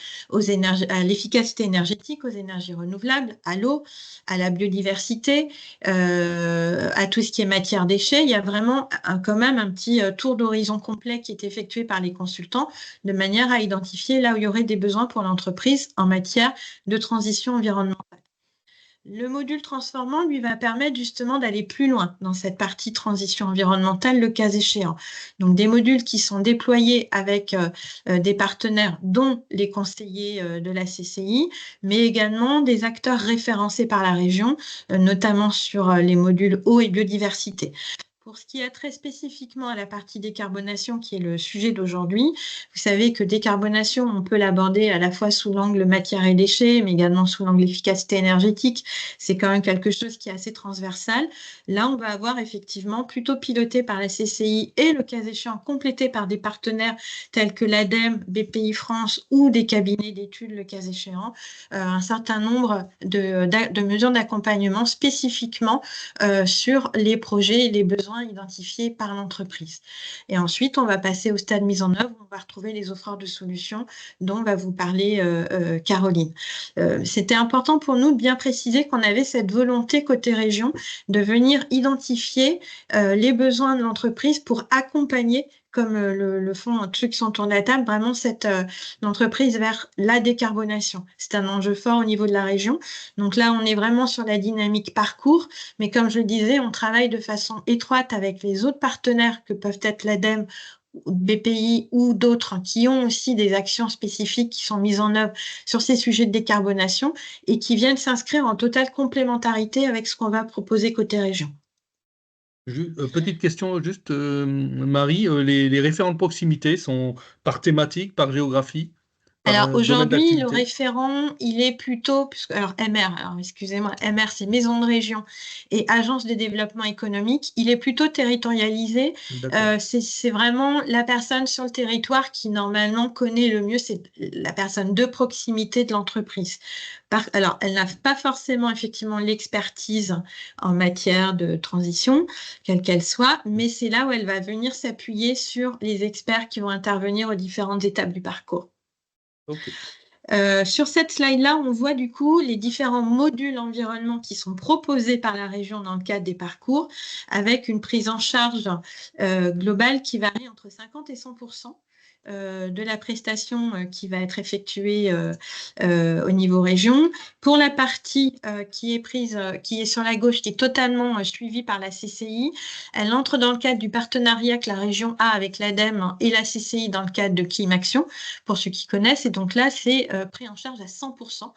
l'efficacité énergétique, aux énergies renouvelables, à l'eau, à la biodiversité, à tout ce qui est matière déchets. Il y a vraiment quand même un petit tour d'horizon complet qui est effectué par les consultants de manière à identifier là où il y aurait des besoins pour l'entreprise en matière de transition environnementale. Le module transformant lui va permettre justement d'aller plus loin dans cette partie transition environnementale, le cas échéant. Donc des modules qui sont déployés avec des partenaires, dont les conseillers de la CCI, mais également des acteurs référencés par la région, notamment sur les modules eau et biodiversité. Pour ce qui est très spécifiquement à la partie décarbonation, qui est le sujet d'aujourd'hui, vous savez que décarbonation, on peut l'aborder à la fois sous l'angle matière et déchets, mais également sous l'angle efficacité énergétique. C'est quand même quelque chose qui est assez transversal. Là, on va avoir effectivement plutôt piloté par la CCI et le cas échéant complété par des partenaires tels que l'ADEME, BPI France ou des cabinets d'études, le cas échéant, un certain nombre de mesures d'accompagnement spécifiquement sur les projets et les besoins identifiés par l'entreprise. Et ensuite, on va passer au stade mise en œuvre, où on va retrouver les offreurs de solutions dont va vous parler Caroline. C'était important pour nous de bien préciser qu'on avait cette volonté côté région de venir identifier les besoins de l'entreprise pour accompagner, comme le font ceux qui sont autour de la table, vraiment l'entreprise vers la décarbonation. C'est un enjeu fort au niveau de la région. Donc là, on est vraiment sur la dynamique parcours, mais comme je le disais, on travaille de façon étroite avec les autres partenaires que peuvent être l'ADEME, BPI ou d'autres qui ont aussi des actions spécifiques qui sont mises en œuvre sur ces sujets de décarbonation et qui viennent s'inscrire en totale complémentarité avec ce qu'on va proposer côté région. Petite question juste, Marie, les référents de proximité sont par thématique, par géographie, par Alors domaine aujourd'hui, le d'activité? référent, il est plutôt, alors MR, alors excusez-moi, MR c'est Maison de Région et Agence de développement économique, il est plutôt territorialisé. D'accord. C'est vraiment la personne sur le territoire qui normalement connaît le mieux, c'est la personne de proximité de l'entreprise. Alors, elle n'a pas forcément effectivement l'expertise en matière de transition, quelle qu'elle soit, mais c'est là où elle va venir s'appuyer sur les experts qui vont intervenir aux différentes étapes du parcours. Ok. Sur cette slide-là, on voit du coup les différents modules environnement qui sont proposés par la région dans le cadre des parcours, avec une prise en charge globale qui varie entre 50 et 100% de la prestation qui va être effectuée au niveau région. Pour la partie qui est sur la gauche, qui est totalement suivie par la CCI, elle entre dans le cadre du partenariat que la région a avec l'ADEME et la CCI dans le cadre de Climaction, pour ceux qui connaissent. Et donc là, c'est pris en charge à 100%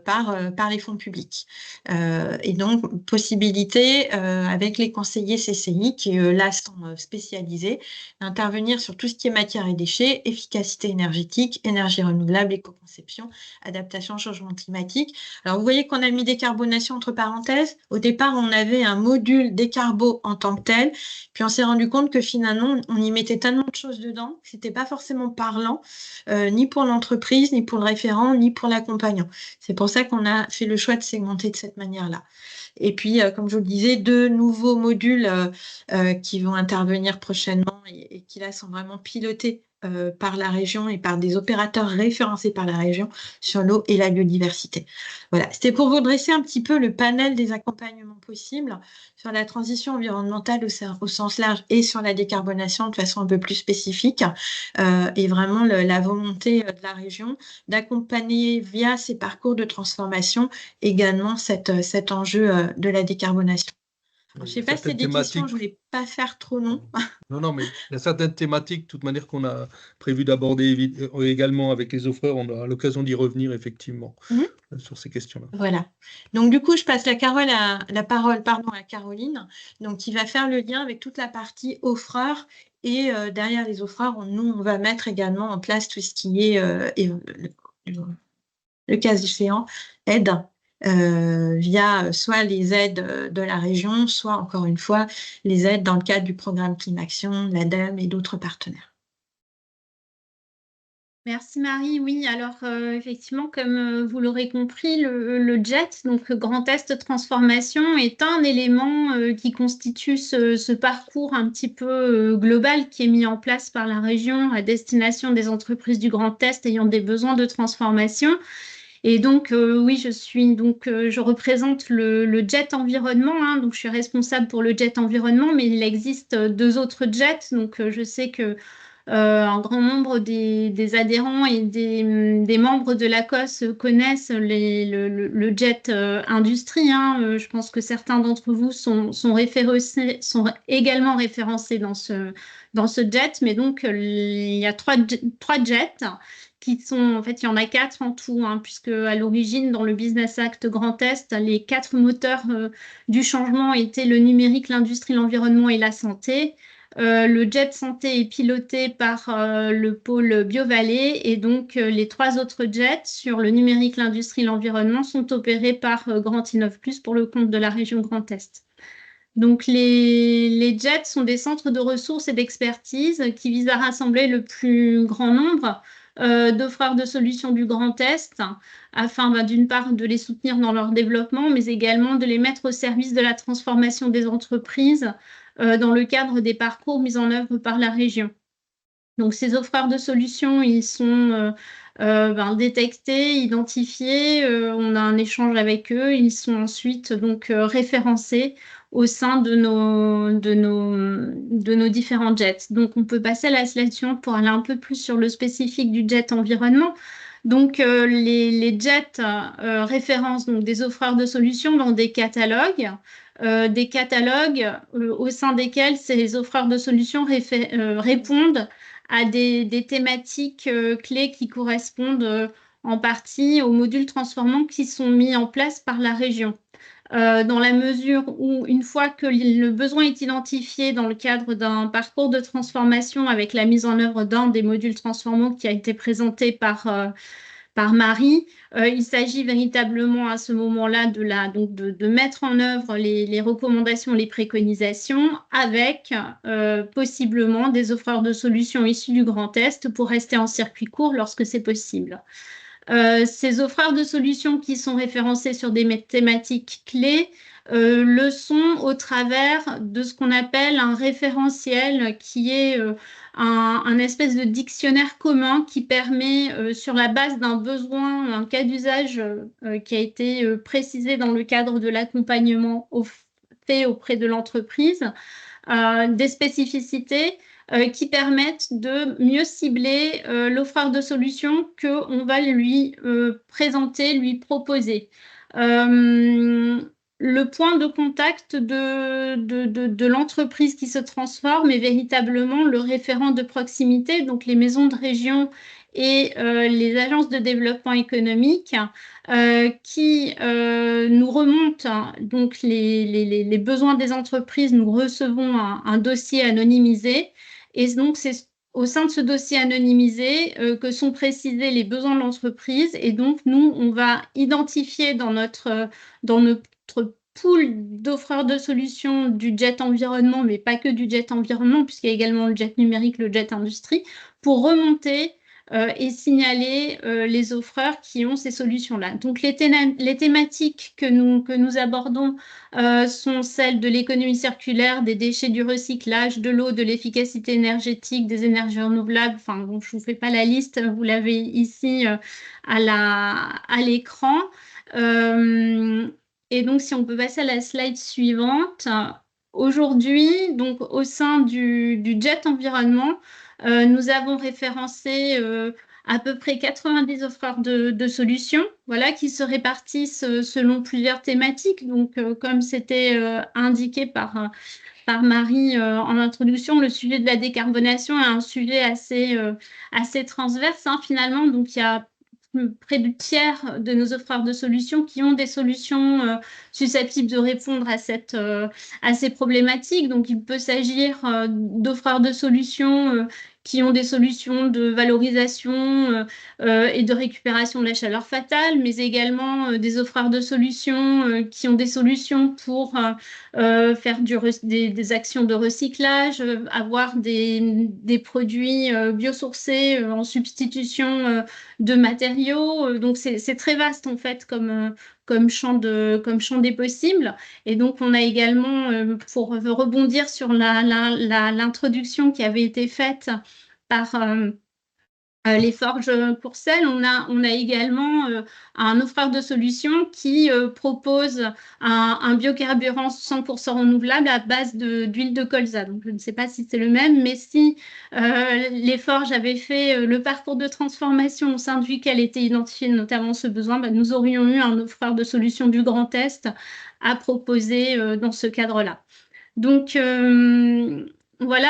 par les fonds publics. Et donc, possibilité avec les conseillers CCI qui, là, sont spécialisés, d'intervenir sur tout ce qui est matière et déchets, efficacité énergétique, énergie renouvelable, éco-conception, adaptation au changement climatique. Alors, vous voyez qu'on a mis décarbonation entre parenthèses. Au départ, on avait un module décarbo en tant que tel, puis on s'est rendu compte que finalement, on y mettait tellement de choses dedans que c'était pas forcément parlant, ni pour l'entreprise, ni pour le référent, ni pour l'accompagnant. C'est pour ça qu'on a fait le choix de segmenter de cette manière-là. Et puis, comme je vous le disais, 2 nouveaux modules qui vont intervenir prochainement et qui là sont vraiment pilotés par la région et par des opérateurs référencés par la région sur l'eau et la biodiversité. Voilà, c'était pour vous dresser un petit peu le panel des accompagnements possibles sur la transition environnementale au sens large et sur la décarbonation de façon un peu plus spécifique, et vraiment la volonté de la région d'accompagner via ces parcours de transformation également cet enjeu de la décarbonation. Je ne sais pas si c'est des questions, je ne voulais pas faire trop long. Non, mais il y a certaines thématiques, de toute manière, qu'on a prévu d'aborder également avec les offreurs. On aura l'occasion d'y revenir, effectivement, sur ces questions-là. Voilà. Donc, du coup, je passe la parole à Caroline, donc, qui va faire le lien avec toute la partie offreurs. Et derrière les offreurs, on va mettre également en place tout ce qui est, le cas échéant, aide. Via soit les aides de la région, soit encore une fois les aides dans le cadre du programme Climaction, l'ADEME et d'autres partenaires. Merci Marie. Oui, alors effectivement, comme vous l'aurez compris, le JET, donc Grand Est Transformation, est un élément qui constitue ce parcours un petit peu global qui est mis en place par la région à destination des entreprises du Grand Est ayant des besoins de transformation. Et donc, oui, je représente le JET environnement, donc je suis responsable pour le JET environnement, mais il existe 2 autres JET, donc je sais que un grand nombre des adhérents et des membres de l'ACOS connaissent le JET industrie. Je pense que certains d'entre vous sont également référencés dans ce JET, mais donc il y a 3 JET. En fait, il y en a 4 en tout, puisque à l'origine, dans le Business Act Grand Est, les 4 moteurs du changement étaient le numérique, l'industrie, l'environnement et la santé. Le JET santé est piloté par le pôle BioVallée et donc les 3 autres jets sur le numérique, l'industrie, l'environnement sont opérés par Grand Innov Plus pour le compte de la région Grand Est. Donc les jets sont des centres de ressources et d'expertise qui visent à rassembler le plus grand nombre d'offreurs de solutions du Grand Est afin d'une part de les soutenir dans leur développement, mais également de les mettre au service de la transformation des entreprises dans le cadre des parcours mis en œuvre par la région. Donc ces offreurs de solutions, ils sont détectés, identifiés, on a un échange avec eux, ils sont ensuite donc référencés au sein de nos différents jets. Donc, on peut passer à la slide suivante pour aller un peu plus sur le spécifique du jet environnement. Donc, les jets référencent donc, des offreurs de solutions dans des catalogues au sein desquels ces offreurs de solutions répondent à des thématiques clés qui correspondent en partie aux modules transformants qui sont mis en place par la région. Dans la mesure où, une fois que le besoin est identifié dans le cadre d'un parcours de transformation avec la mise en œuvre d'un des modules transformants qui a été présenté par Marie, il s'agit véritablement à ce moment-là de mettre en œuvre les recommandations, les préconisations avec possiblement des offreurs de solutions issues du Grand Est pour rester en circuit court lorsque c'est possible. Ces offreurs de solutions qui sont référencées sur des thématiques clés le sont au travers de ce qu'on appelle un référentiel qui est un espèce de dictionnaire commun qui permet, sur la base d'un besoin, un cas d'usage qui a été précisé dans le cadre de l'accompagnement fait auprès de l'entreprise, des spécificités qui permettent de mieux cibler l'offreur de solutions qu'on va lui présenter, lui proposer. Le point de contact de l'entreprise qui se transforme est véritablement le référent de proximité, donc les maisons de région et les agences de développement économique qui nous remontent donc les besoins des entreprises. Nous recevons un dossier anonymisé et donc c'est au sein de ce dossier anonymisé que sont précisés les besoins de l'entreprise et donc nous, on va identifier dans notre pool d'offreurs de solutions du jet environnement, mais pas que du jet environnement, puisqu'il y a également le jet numérique, le jet industrie, pour remonter et signaler les offreurs qui ont ces solutions-là. Donc, les thématiques que nous abordons sont celles de l'économie circulaire, des déchets, du recyclage, de l'eau, de l'efficacité énergétique, des énergies renouvelables. Enfin, bon, je ne vous fais pas la liste, vous l'avez ici à l'écran. Et donc, si on peut passer à la slide suivante. Aujourd'hui, donc au sein du jet environnement, nous avons référencé à peu près 90 offreurs de solutions, voilà, qui se répartissent selon plusieurs thématiques. Donc, comme c'était indiqué par Marie en introduction, le sujet de la décarbonation est un sujet assez transverse, hein, finalement. Donc, il y a près du tiers de nos offreurs de solutions qui ont des solutions susceptibles de répondre à ces problématiques. Donc, il peut s'agir d'offreurs de solutions qui ont des solutions de valorisation et de récupération de la chaleur fatale, mais également des offreurs de solutions qui ont des solutions pour faire des actions de recyclage, avoir des produits biosourcés en substitution de matériaux. Donc, c'est très vaste, en fait, comme champ des possibles. Et donc, on a également, pour rebondir sur l'introduction qui avait été faite par les forges Courcelles, on a également un offreur de solutions qui propose un biocarburant 100% renouvelable à base d'huile de colza. Donc, je ne sais pas si c'est le même, mais si les forges avaient fait le parcours de transformation au sein duquel était identifié notamment ce besoin, nous aurions eu un offreur de solutions du Grand Est à proposer dans ce cadre-là. Donc, voilà,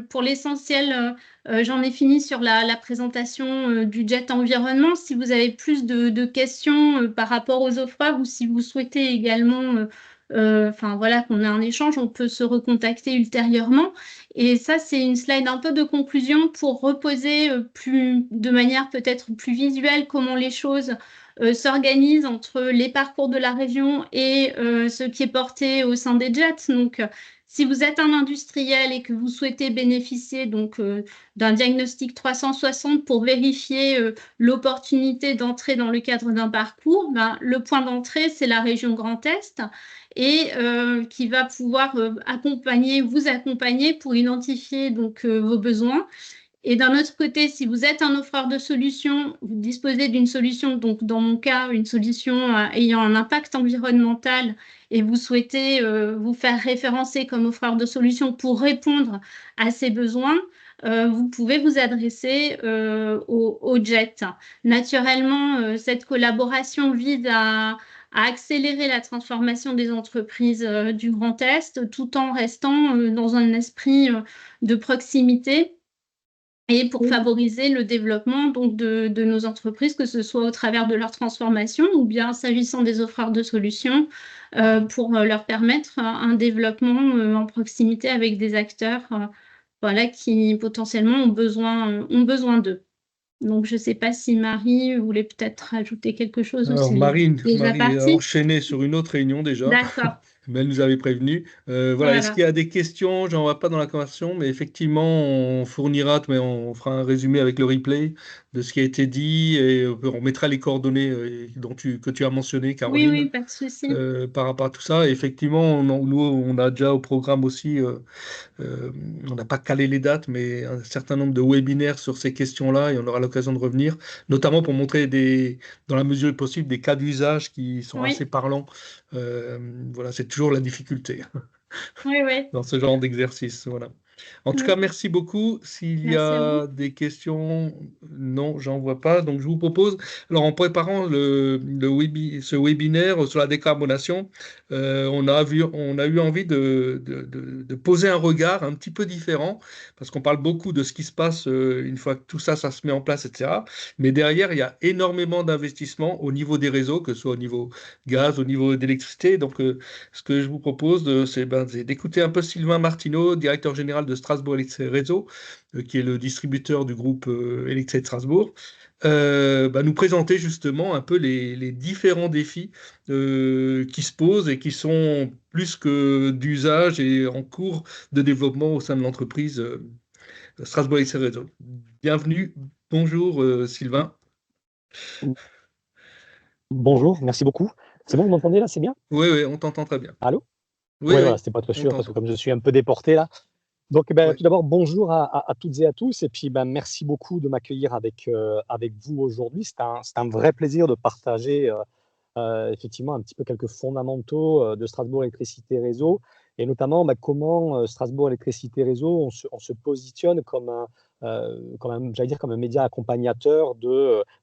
pour l'essentiel, j'en ai fini sur la présentation du jet environnement. Si vous avez plus de questions par rapport aux offreurs ou si vous souhaitez également voilà, qu'on ait un échange, on peut se recontacter ultérieurement. Et ça, c'est une slide un peu de conclusion pour reposer de manière peut-être plus visuelle comment les choses s'organisent entre les parcours de la région et ce qui est porté au sein des jets. Donc, si vous êtes un industriel et que vous souhaitez bénéficier donc d'un diagnostic 360 pour vérifier l'opportunité d'entrer dans le cadre d'un parcours, le point d'entrée, c'est la région Grand Est et qui va pouvoir vous accompagner pour identifier donc vos besoins. Et d'un autre côté, si vous êtes un offreur de solutions, vous disposez d'une solution, donc dans mon cas, une solution ayant un impact environnemental et vous souhaitez vous faire référencer comme offreur de solutions pour répondre à ces besoins, vous pouvez vous adresser au JET. Naturellement, cette collaboration vise à accélérer la transformation des entreprises du Grand Est tout en restant dans un esprit de proximité et pour favoriser le développement donc, de nos entreprises, que ce soit au travers de leur transformation ou bien s'agissant des offreurs de solutions pour leur permettre un développement en proximité avec des acteurs voilà, qui potentiellement ont besoin d'eux. Donc, je ne sais pas si Marie voulait peut-être rajouter quelque chose. Alors, Marie est partie. enchaînée sur une autre réunion déjà. D'accord. Mais elle nous avait prévenu. Voilà. Est-ce qu'il y a des questions? J'en vois pas dans la conversation, mais effectivement, on fournira, mais on fera un résumé avec le replay de ce qui a été dit et on mettra les coordonnées que tu as mentionnées, Caroline. Oui, pas de souci. Par rapport à tout ça. Et effectivement, nous, on a déjà au programme aussi, on n'a pas calé les dates, mais un certain nombre de webinaires sur ces questions-là et on aura l'occasion de revenir, notamment pour montrer dans la mesure du possible, des cas d'usage qui sont assez parlants. Voilà, c'est toujours la difficulté dans ce genre d'exercice. Voilà. En tout cas, merci beaucoup. S'il y Merci à vous. a des questions, non, j'en vois pas. Donc, je vous propose, alors en préparant ce webinaire sur la décarbonation, on a eu envie de poser un regard un petit peu différent, parce qu'on parle beaucoup de ce qui se passe une fois que tout ça, ça se met en place, etc. Mais derrière, il y a énormément d'investissements au niveau des réseaux, que ce soit au niveau gaz, au niveau d'électricité. Donc, ce que je vous propose, c'est d'écouter un peu Sylvain Martineau, directeur général de Strasbourg Électricité Réseau, qui est le distributeur du groupe Électricité de Strasbourg, nous présenter justement un peu les différents défis qui se posent et qui sont plus que d'usage et en cours de développement au sein de l'entreprise Strasbourg Électricité Réseau. Bienvenue, bonjour Sylvain. Bonjour, merci beaucoup. C'est bon, vous m'entendez là, c'est bien? Oui, oui, on t'entend très bien. Allô? Oui, Oui, oui, voilà, c'était pas très on sûr parce que t'entend. comme je suis un peu déporté là. Donc, Ouais. tout d'abord, bonjour à toutes et à tous. Et puis, merci beaucoup de m'accueillir avec vous aujourd'hui. C'est un vrai plaisir de partager effectivement un petit peu quelques fondamentaux de Strasbourg Électricité Réseau et notamment comment Strasbourg Électricité Réseau, on se positionne j'allais dire comme un média accompagnateur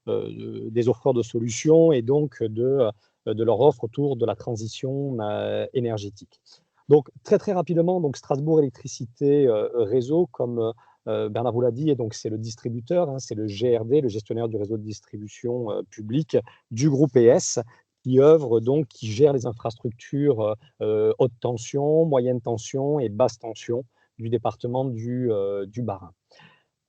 des offreurs de solutions et donc de leur offre autour de la transition énergétique. Donc, très, très rapidement, donc Strasbourg Électricité Réseau, comme Bernard vous l'a dit, et donc c'est le distributeur, hein, c'est le GRD, le gestionnaire du réseau de distribution public du groupe ES, qui œuvre donc, qui gère les infrastructures haute tension, moyenne tension et basse tension du département du Bas-Rhin.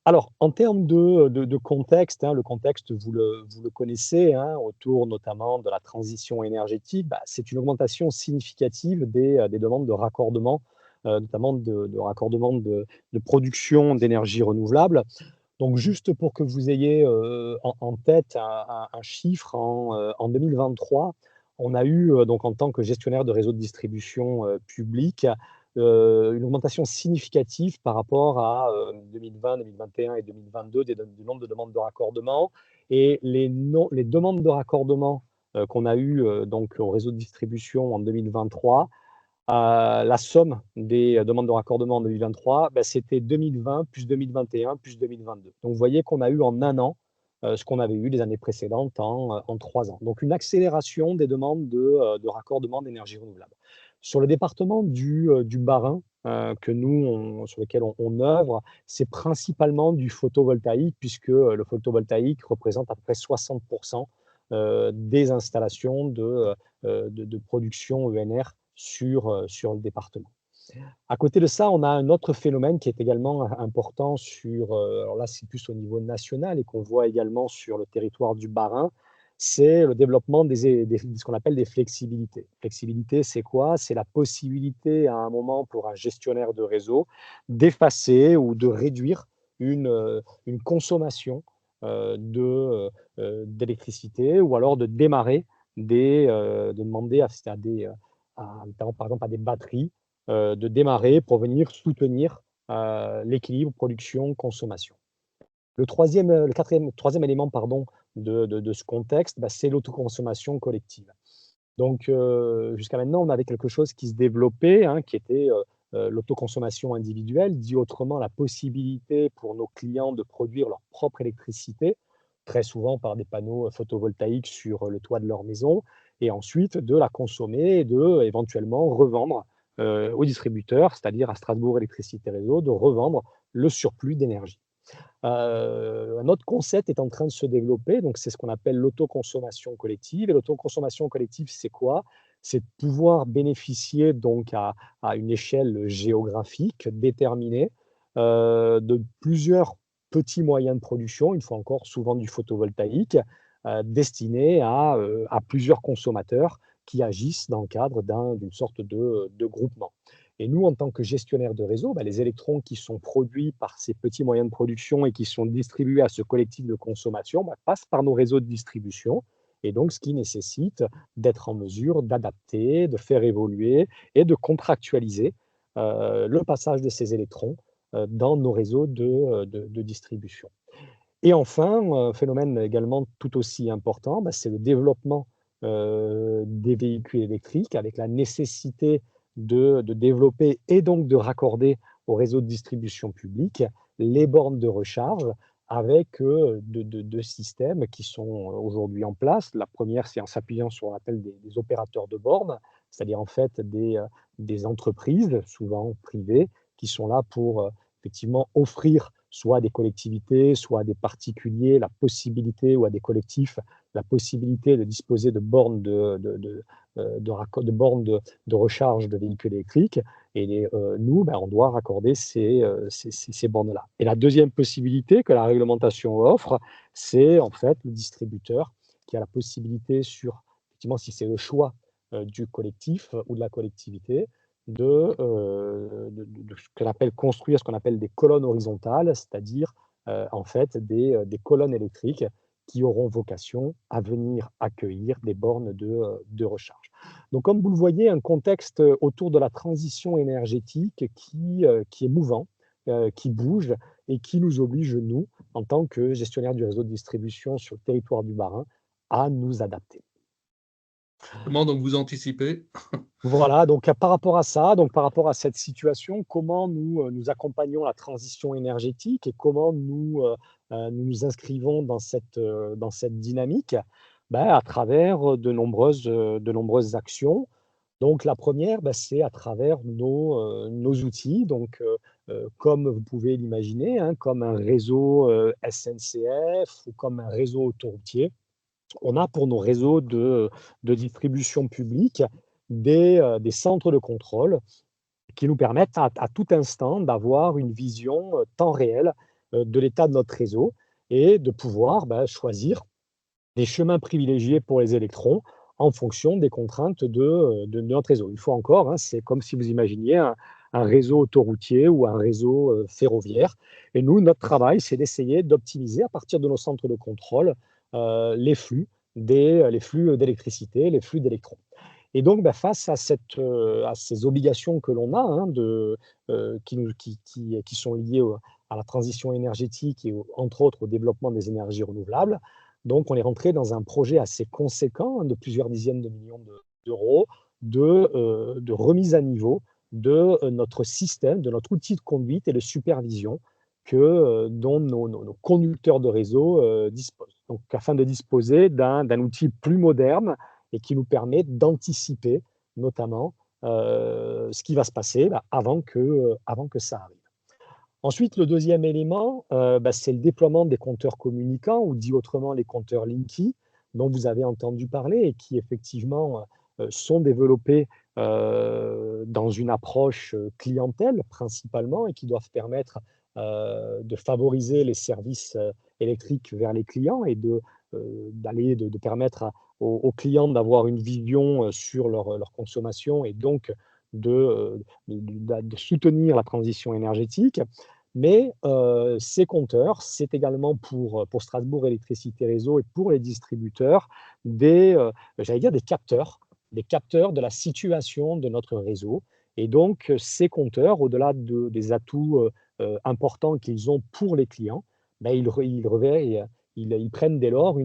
Alors, en termes de contexte, hein, le contexte, vous le connaissez, hein, autour notamment de la transition énergétique, c'est une augmentation significative des demandes de raccordement, notamment de raccordement de production d'énergie renouvelable. Donc, juste pour que vous ayez en tête un chiffre, en 2023, on a eu, donc en tant que gestionnaire de réseau de distribution public, une augmentation significative par rapport à 2020, 2021 et 2022 du nombre de demandes de raccordement. Et les demandes de raccordement qu'on a eues donc au réseau de distribution en 2023, la somme des demandes de raccordement en 2023, c'était 2020 plus 2021 plus 2022. Donc, vous voyez qu'on a eu en un an ce qu'on avait eu les années précédentes en 3 ans. Donc, une accélération des demandes de raccordement d'énergie renouvelable. Sur le département du Bas-Rhin, sur lequel on œuvre, c'est principalement du photovoltaïque, puisque le photovoltaïque représente à peu près 60% des installations de production ENR sur le département. À côté de ça, on a un autre phénomène qui est également important alors là c'est plus au niveau national et qu'on voit également sur le territoire du Bas-Rhin, c'est le développement ce qu'on appelle des flexibilités. Flexibilité, c'est quoi? C'est la possibilité à un moment pour un gestionnaire de réseau d'effacer ou de réduire une consommation d'électricité ou alors de démarrer de demander notamment par exemple à des batteries de démarrer pour venir soutenir l'équilibre production-consommation. Troisième élément pardon, de ce contexte, c'est l'autoconsommation collective. Donc, jusqu'à maintenant, on avait quelque chose qui se développait, hein, qui était l'autoconsommation individuelle, dit autrement la possibilité pour nos clients de produire leur propre électricité, très souvent par des panneaux photovoltaïques sur le toit de leur maison, et ensuite de la consommer et de éventuellement revendre aux distributeurs, c'est-à-dire à Strasbourg Électricité Réseau, de revendre le surplus d'énergie. Un autre concept est en train de se développer, donc c'est ce qu'on appelle l'autoconsommation collective. Et l'autoconsommation collective, c'est quoi? C'est de pouvoir bénéficier donc à une échelle géographique déterminée de plusieurs petits moyens de production, une fois encore souvent du photovoltaïque, destinés à plusieurs consommateurs qui agissent dans le cadre d'une sorte de groupement. Et nous, en tant que gestionnaire de réseau, les électrons qui sont produits par ces petits moyens de production et qui sont distribués à ce collectif de consommation passent par nos réseaux de distribution. Et donc, ce qui nécessite d'être en mesure d'adapter, de faire évoluer et de contractualiser le passage de ces électrons dans nos réseaux de distribution. Et enfin, un phénomène également tout aussi important, c'est le développement des véhicules électriques avec la nécessité de développer et donc de raccorder au réseau de distribution publique les bornes de recharge avec deux systèmes qui sont aujourd'hui en place. La première, c'est en s'appuyant sur ce qu'on appelle des opérateurs de bornes, c'est-à-dire en fait des entreprises, souvent privées, qui sont là pour effectivement offrir soit à des collectivités, soit à des particuliers la possibilité, ou à des collectifs, la possibilité de disposer de bornes bornes de recharge de véhicules électriques. Et nous, on doit raccorder ces bornes-là. Et la deuxième possibilité que la réglementation offre, c'est en fait le distributeur qui a la possibilité effectivement, si c'est le choix du collectif ou de la collectivité, de ce qu'on appelle construire ce qu'on appelle des colonnes horizontales, c'est-à-dire en fait des colonnes électriques qui auront vocation à venir accueillir des bornes de recharge. Donc, comme vous le voyez, un contexte autour de la transition énergétique qui est mouvant, qui bouge et qui nous oblige, nous, en tant que gestionnaire du réseau de distribution sur le territoire du Bas-Rhin, à nous adapter. Comment donc vous anticipez? Voilà, donc par rapport à ça, donc par rapport à cette situation, comment nous accompagnons la transition énergétique et comment nous inscrivons dans cette dynamique? À travers de nombreuses actions. Donc la première, c'est à travers nos outils. Donc, comme vous pouvez l'imaginer, hein, comme un réseau SNCF ou comme un réseau autoroutier, on a pour nos réseaux de distribution publique des centres de contrôle qui nous permettent à tout instant d'avoir une vision temps réel de l'état de notre réseau et de pouvoir choisir des chemins privilégiés pour les électrons en fonction des contraintes de notre réseau. Une fois encore, hein, c'est comme si vous imaginiez un réseau autoroutier ou un réseau ferroviaire. Et nous, notre travail, c'est d'essayer d'optimiser à partir de nos centres de contrôle les flux d'électricité, les flux d'électrons. Et donc, face à ces obligations que l'on a, hein, qui sont liées à la transition énergétique et entre autres au développement des énergies renouvelables, donc on est rentré dans un projet assez conséquent, hein, de plusieurs dizaines de millions d'euros de remise à niveau de notre système, de notre outil de conduite et de supervision dont nos conducteurs de réseau disposent. Donc, afin de disposer d'un outil plus moderne et qui nous permet d'anticiper notamment ce qui va se passer avant que ça arrive. Ensuite, le deuxième élément, c'est le déploiement des compteurs communicants, ou dit autrement les compteurs Linky, dont vous avez entendu parler et qui effectivement sont développés dans une approche clientèle principalement et qui doivent permettre de favoriser les services électriques vers les clients et de permettre aux clients d'avoir une vision sur leur consommation et donc de soutenir la transition énergétique. Mais ces compteurs, c'est également pour Strasbourg Électricité Réseau et pour les distributeurs des capteurs de la situation de notre réseau. Et donc, ces compteurs, au-delà des atouts importants qu'ils ont pour les clients, ils prennent dès lors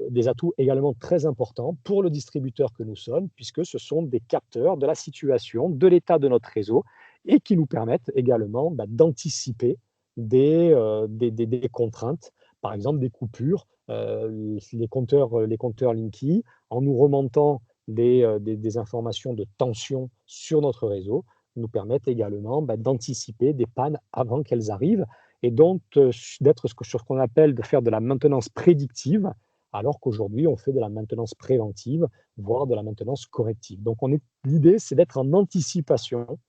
des atouts également très importants pour le distributeur que nous sommes, puisque ce sont des capteurs de la situation, de l'état de notre réseau, et qui nous permettent également d'anticiper des contraintes, par exemple des coupures. Les compteurs Linky, en nous remontant des informations de tension sur notre réseau, nous permettent également d'anticiper des pannes avant qu'elles arrivent, et donc d'être ce qu'on appelle de faire de la maintenance prédictive, alors qu'aujourd'hui on fait de la maintenance préventive, voire de la maintenance corrective. Donc l'idée, c'est d'être en anticipation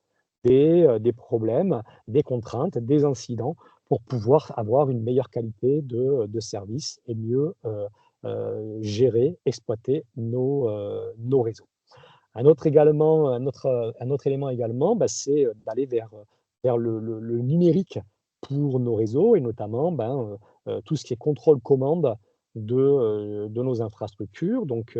des problèmes, des contraintes, des incidents, pour pouvoir avoir une meilleure qualité de service et mieux gérer, exploiter nos réseaux. Un autre élément également, c'est d'aller vers le numérique pour nos réseaux, et notamment tout ce qui est contrôle-commande de nos infrastructures. Donc,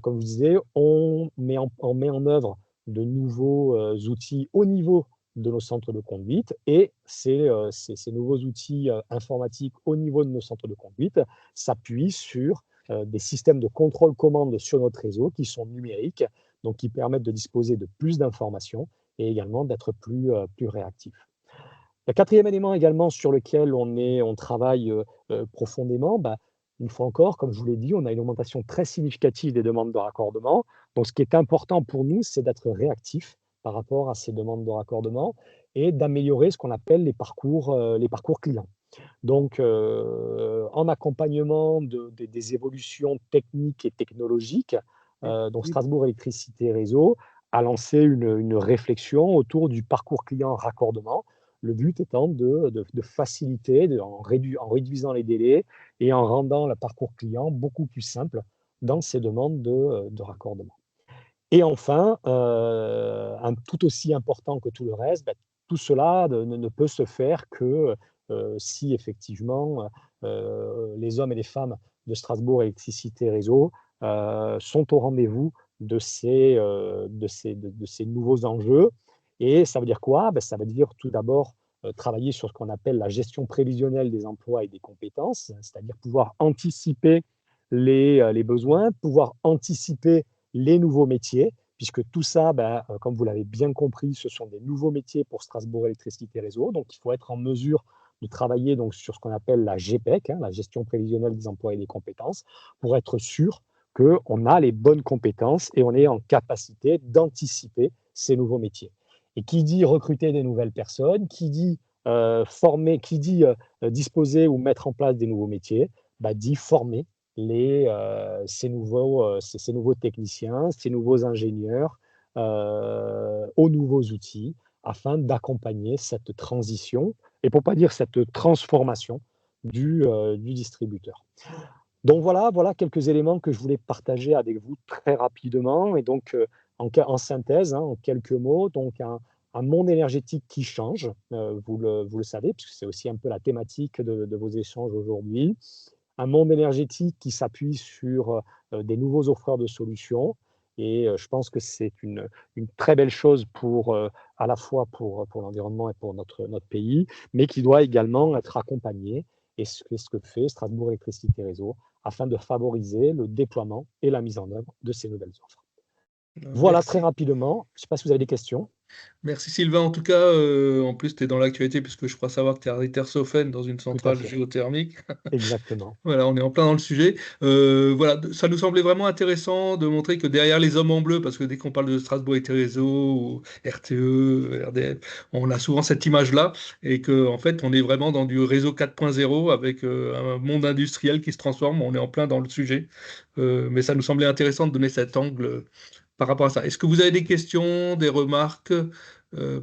comme je vous disais, on met en œuvre de nouveaux outils au niveau de nos centres de conduite, et ces nouveaux outils informatiques au niveau de nos centres de conduite s'appuient sur des systèmes de contrôle-commande sur notre réseau qui sont numériques, donc qui permettent de disposer de plus d'informations et également d'être plus réactif. Le quatrième élément également sur lequel on travaille profondément, une fois encore, comme je vous l'ai dit, on a une augmentation très significative des demandes de raccordement. Donc, ce qui est important pour nous, c'est d'être réactif par rapport à ces demandes de raccordement et d'améliorer ce qu'on appelle les parcours clients. Donc, en accompagnement des évolutions techniques et technologiques, donc Strasbourg Électricité Réseau a lancé une réflexion autour du parcours client raccordement. Le but étant de faciliter, en réduisant les délais et en rendant le parcours client beaucoup plus simple dans ses demandes de raccordement. Et enfin, tout aussi important que tout le reste, tout cela ne peut se faire que si effectivement les hommes et les femmes de Strasbourg Électricité Réseau sont au rendez-vous de ces nouveaux enjeux. Et ça veut dire quoi? Ça veut dire tout d'abord travailler sur ce qu'on appelle la gestion prévisionnelle des emplois et des compétences, c'est-à-dire pouvoir anticiper les besoins, pouvoir anticiper les nouveaux métiers, puisque tout ça, comme vous l'avez bien compris, ce sont des nouveaux métiers pour Strasbourg Électricité Réseau. Donc, il faut être en mesure de travailler donc, sur ce qu'on appelle la GPEC, la gestion prévisionnelle des emplois et des compétences, pour être sûr qu'on a les bonnes compétences et on est en capacité d'anticiper ces nouveaux métiers. Et qui dit recruter des nouvelles personnes, qui dit former, qui dit disposer ou mettre en place des nouveaux métiers, dit former ces nouveaux techniciens, ces nouveaux ingénieurs aux nouveaux outils afin d'accompagner cette transition, et pour ne pas dire cette transformation du distributeur. Donc voilà quelques éléments que je voulais partager avec vous très rapidement. Et donc, en synthèse, en quelques mots, donc un monde énergétique qui change, vous le savez, puisque c'est aussi un peu la thématique de vos échanges aujourd'hui. Un monde énergétique qui s'appuie sur des nouveaux offreurs de solutions. Et je pense que c'est une très belle chose à la fois pour l'environnement et pour notre pays, mais qui doit également être accompagné. Et ce que fait Strasbourg Électricité Réseau afin de favoriser le déploiement et la mise en œuvre de ces nouvelles offres. Voilà, très rapidement. Je ne sais pas si vous avez des questions. Merci Sylvain. En tout cas, en plus, tu es dans l'actualité, puisque je crois savoir que tu es à Rittershofen, dans une centrale géothermique. Exactement. Voilà, on est en plein dans le sujet. Voilà, ça nous semblait vraiment intéressant de montrer que derrière les hommes en bleu, parce que dès qu'on parle de Strasbourg Électricité Réseau, ou RTE, RDF, on a souvent cette image-là, et qu'en fait, on est vraiment dans du réseau 4.0 avec un monde industriel qui se transforme. On est en plein dans le sujet. Mais ça nous semblait intéressant de donner cet angle par rapport à ça. Est-ce que vous avez des questions, des remarques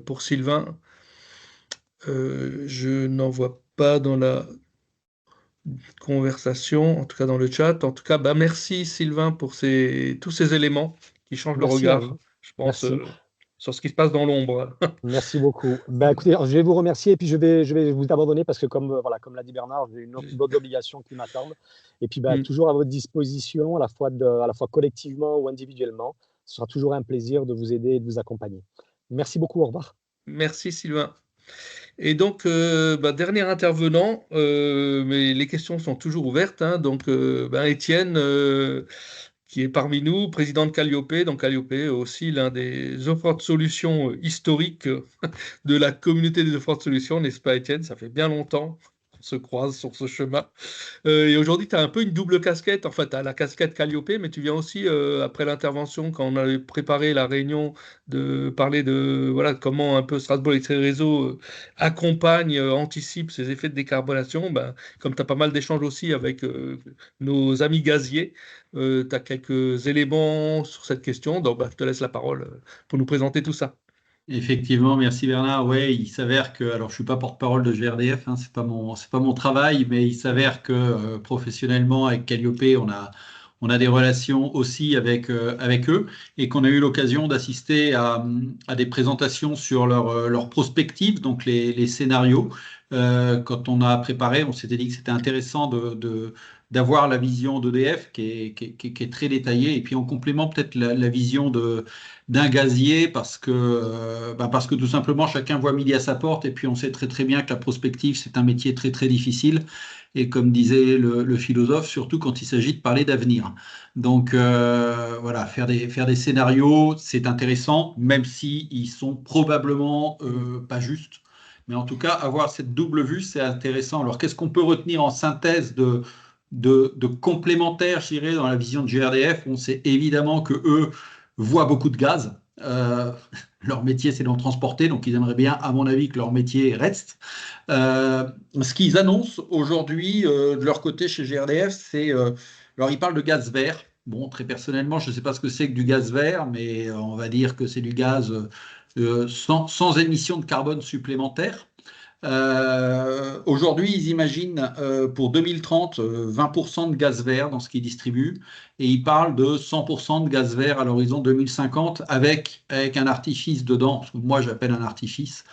pour Sylvain? Je n'en vois pas dans la conversation, en tout cas dans le chat. En tout cas, merci Sylvain pour tous ces éléments qui changent le regard, je pense, sur ce qui se passe dans l'ombre. Merci beaucoup. Écoutez, je vais vous remercier et puis je vais vous abandonner parce que comme l'a dit Bernard, j'ai d'autres obligations qui m'attendent. Et puis toujours à votre disposition, à la fois collectivement ou individuellement. Ce sera toujours un plaisir de vous aider et de vous accompagner. Merci beaucoup, au revoir. Merci Sylvain. Et donc, dernier intervenant, mais les questions sont toujours ouvertes. Donc, Étienne, qui est parmi nous, président de Calliope. Donc, Calliope est aussi l'un des offreurs de solutions historiques de la communauté des offreurs de solutions, n'est-ce pas, Étienne? Ça fait bien longtemps qu'on se croise sur ce chemin. Et aujourd'hui, tu as un peu une double casquette. Enfin, tu as la casquette Calliope, mais tu viens aussi, après l'intervention, quand on avait préparé la réunion, de parler de comment un peu Strasbourg Électricité Réseau accompagne, anticipe ces effets de décarbonation. Comme tu as pas mal d'échanges aussi avec nos amis gaziers, tu as quelques éléments sur cette question. Donc, je te laisse la parole pour nous présenter tout ça. Effectivement, merci Bernard. Ouais, il s'avère que, alors je suis pas porte-parole de GRDF, c'est pas mon travail, mais il s'avère que professionnellement avec Calliope, on a des relations aussi avec eux et qu'on a eu l'occasion d'assister à des présentations sur leur prospective, donc les scénarios. Quand on a préparé, on s'était dit que c'était intéressant d'avoir la vision d'EDF qui est très détaillée, et puis en complément peut-être la vision d'un gazier, parce que tout simplement chacun voit midi à sa porte, et puis on sait très très bien que la prospective, c'est un métier très très difficile, et comme disait le philosophe, surtout quand il s'agit de parler d'avenir. Donc voilà, faire des scénarios, c'est intéressant, même s'ils sont probablement pas justes. Mais en tout cas, avoir cette double vue, c'est intéressant. Alors, qu'est-ce qu'on peut retenir en synthèse de complémentaire, je dirais, dans la vision de GRDF? On sait évidemment qu'eux voient beaucoup de gaz. Leur métier, c'est d'en transporter, donc ils aimeraient bien, à mon avis, que leur métier reste. Ce qu'ils annoncent aujourd'hui de leur côté chez GRDF, c'est... alors, ils parlent de gaz vert. Bon, très personnellement, je ne sais pas ce que c'est que du gaz vert, mais on va dire que c'est du gaz sans émission de carbone supplémentaire. Aujourd'hui, ils imaginent pour 2030 20% de gaz vert dans ce qu'ils distribuent, et ils parlent de 100% de gaz vert à l'horizon 2050 avec un artifice dedans, ce que moi j'appelle un artifice,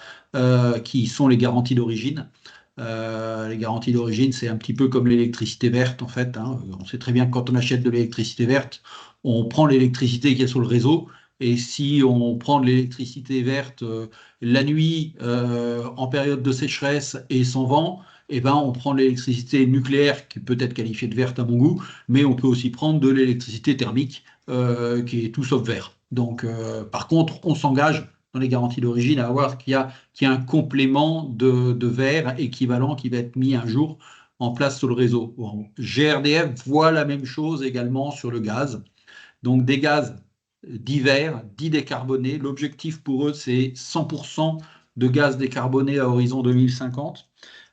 qui sont les garanties d'origine. Les garanties d'origine, c'est un petit peu comme l'électricité verte en fait, hein. On sait très bien que quand on achète de l'électricité verte, on prend l'électricité qui est sur le réseau. Et si on prend de l'électricité verte la nuit en période de sécheresse et sans vent, eh ben, on prend de l'électricité nucléaire qui peut être qualifiée de verte à mon goût, mais on peut aussi prendre de l'électricité thermique qui est tout sauf vert. Donc, par contre, on s'engage dans les garanties d'origine à voir qu'il y a un complément de verre équivalent qui va être mis un jour en place sur le réseau. Bon, GRDF voit la même chose également sur le gaz. Donc, des gaz divers, dits décarbonés. L'objectif pour eux, c'est 100% de gaz décarboné à horizon 2050.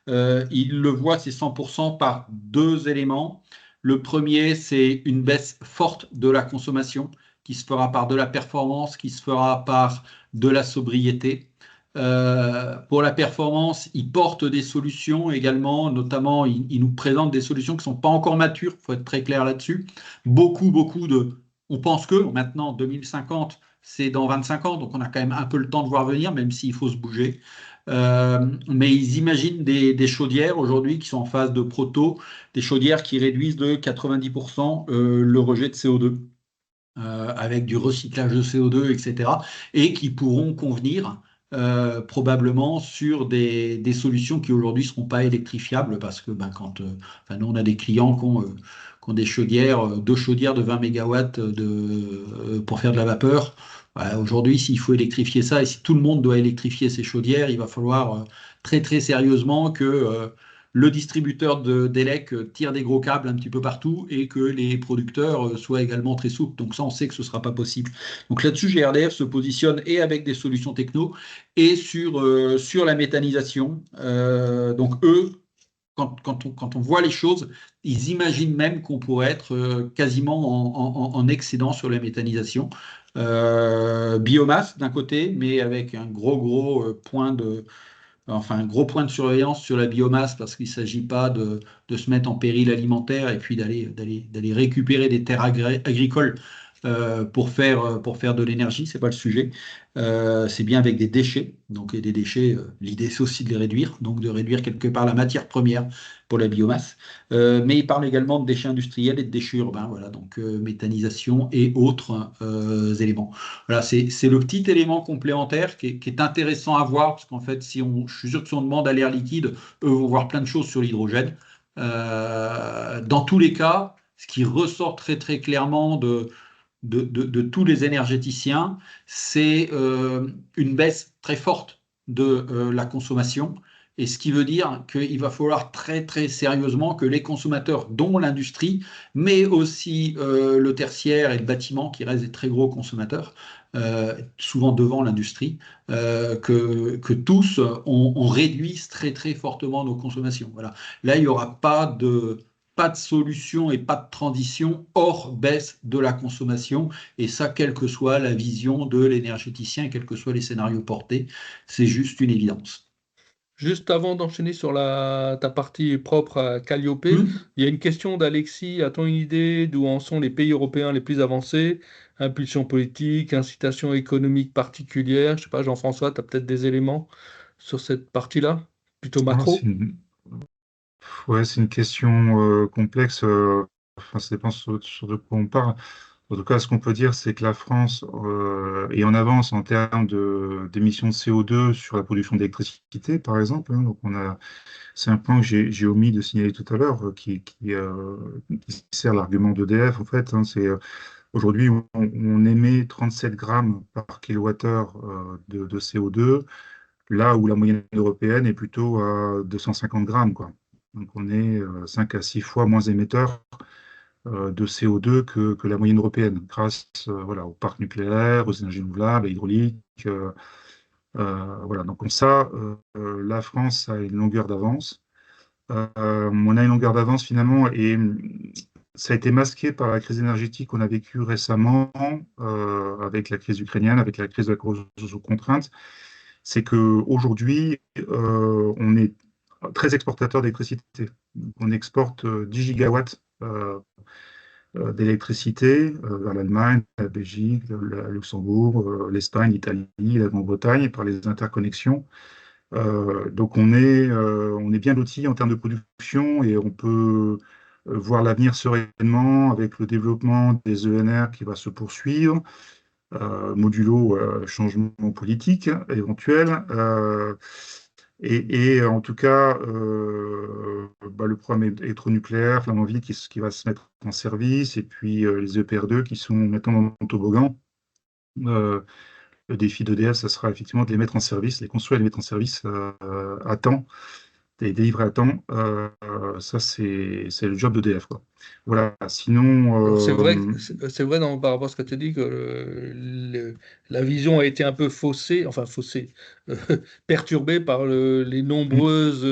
Ils le voient, ces 100% par deux éléments. Le premier, c'est une baisse forte de la consommation qui se fera par de la performance, qui se fera par de la sobriété. Pour la performance, ils portent des solutions également, notamment ils nous présentent des solutions qui ne sont pas encore matures, il faut être très clair là-dessus. Beaucoup de... On pense que maintenant, 2050, c'est dans 25 ans, donc on a quand même un peu le temps de voir venir, même s'il faut se bouger. Mais ils imaginent des chaudières aujourd'hui qui sont en phase de proto, des chaudières qui réduisent de 90% le rejet de CO2, avec du recyclage de CO2, etc., et qui pourront convenir probablement sur des solutions qui aujourd'hui ne seront pas électrifiables, parce que nous, on a des clients qui ont des chaudières, deux chaudières de 20 MW pour faire de la vapeur. Aujourd'hui, s'il faut électrifier ça, et si tout le monde doit électrifier ses chaudières, il va falloir très très sérieusement que le distributeur d'élec tire des gros câbles un petit peu partout, et que les producteurs soient également très souples. Donc ça, on sait que ce ne sera pas possible. Donc là-dessus, GRDF se positionne et avec des solutions techno et sur la méthanisation. Donc eux, quand on voit les choses, ils imaginent même qu'on pourrait être quasiment en excédent sur la méthanisation. Biomasse d'un côté, mais avec un gros point de surveillance sur la biomasse, parce qu'il ne s'agit pas de se mettre en péril alimentaire et puis d'aller récupérer des terres agricoles pour faire de l'énergie, c'est pas le sujet. C'est bien avec des déchets. Donc, et des déchets, l'idée c'est aussi de les réduire, donc de réduire quelque part la matière première pour la biomasse. Mais il parle également de déchets industriels et de déchets urbains, voilà, donc méthanisation et autres éléments. Voilà, c'est le petit élément complémentaire qui est intéressant à voir, parce qu'en fait, je suis sûr que si on demande à l'air liquide, eux vont voir plein de choses sur l'hydrogène. Dans tous les cas, ce qui ressort très très clairement de tous les énergéticiens, c'est une baisse très forte de la consommation, et ce qui veut dire qu'il va falloir très très sérieusement que les consommateurs, dont l'industrie, mais aussi le tertiaire et le bâtiment, qui restent des très gros consommateurs, souvent devant l'industrie, que tous on réduise très très fortement nos consommations. Voilà. Là, il n'y aura pas de solution et pas de transition hors baisse de la consommation, et ça, quelle que soit la vision de l'énergéticien, quels que soient les scénarios portés, c'est juste une évidence. Juste avant d'enchaîner sur ta partie propre à Calliope, il y a une question d'Alexis. A-t-on une idée d'où en sont les pays européens les plus avancés? Impulsion politique, incitation économique particulière? Je ne sais pas, Jean-François, tu as peut-être des éléments sur cette partie-là, plutôt macro? Ouais, c'est une question complexe. Enfin, ça dépend sur de quoi on parle. En tout cas, ce qu'on peut dire, c'est que la France est en avance en termes d'émissions de CO2 sur la production d'électricité, par exemple, hein. Donc, c'est un point que j'ai omis de signaler tout à l'heure, qui sert l'argument d'EDF, en fait, hein. Aujourd'hui, on émet 37 grammes par kilowattheure de CO2, là où la moyenne européenne est plutôt à 250 grammes, quoi. Donc, on est 5 à 6 fois moins émetteur de CO2 que la moyenne européenne, grâce voilà, au parc nucléaire, aux énergies renouvelables, à l'hydraulique. Voilà. Donc, la France a une longueur d'avance. On a une longueur d'avance finalement, et ça a été masqué par la crise énergétique qu'on a vécue récemment, avec la crise ukrainienne, avec la crise de la corrosion sous contrainte. C'est qu'aujourd'hui, on est très exportateur d'électricité. On exporte 10 gigawatts d'électricité vers l'Allemagne, la Belgique, le Luxembourg, l'Espagne, l'Italie, la Grande-Bretagne, par les interconnexions. Donc on est bien loti en termes de production, et on peut voir l'avenir sereinement avec le développement des ENR qui va se poursuivre, modulo changement politique éventuel. Et en tout cas, le programme électronucléaire, Flamanville, qui va se mettre en service, et puis les EPR2 qui sont maintenant dans le toboggan. Le défi d'EDF, ça sera effectivement de les mettre en service, les construire et les mettre en service à temps, et les délivrer à temps. Ça, c'est le job d'EDF, quoi. Voilà. Sinon, Alors, c'est vrai par rapport à ce que tu as dit, que la vision a été un peu faussée, enfin faussée, euh, perturbée par les nombreuses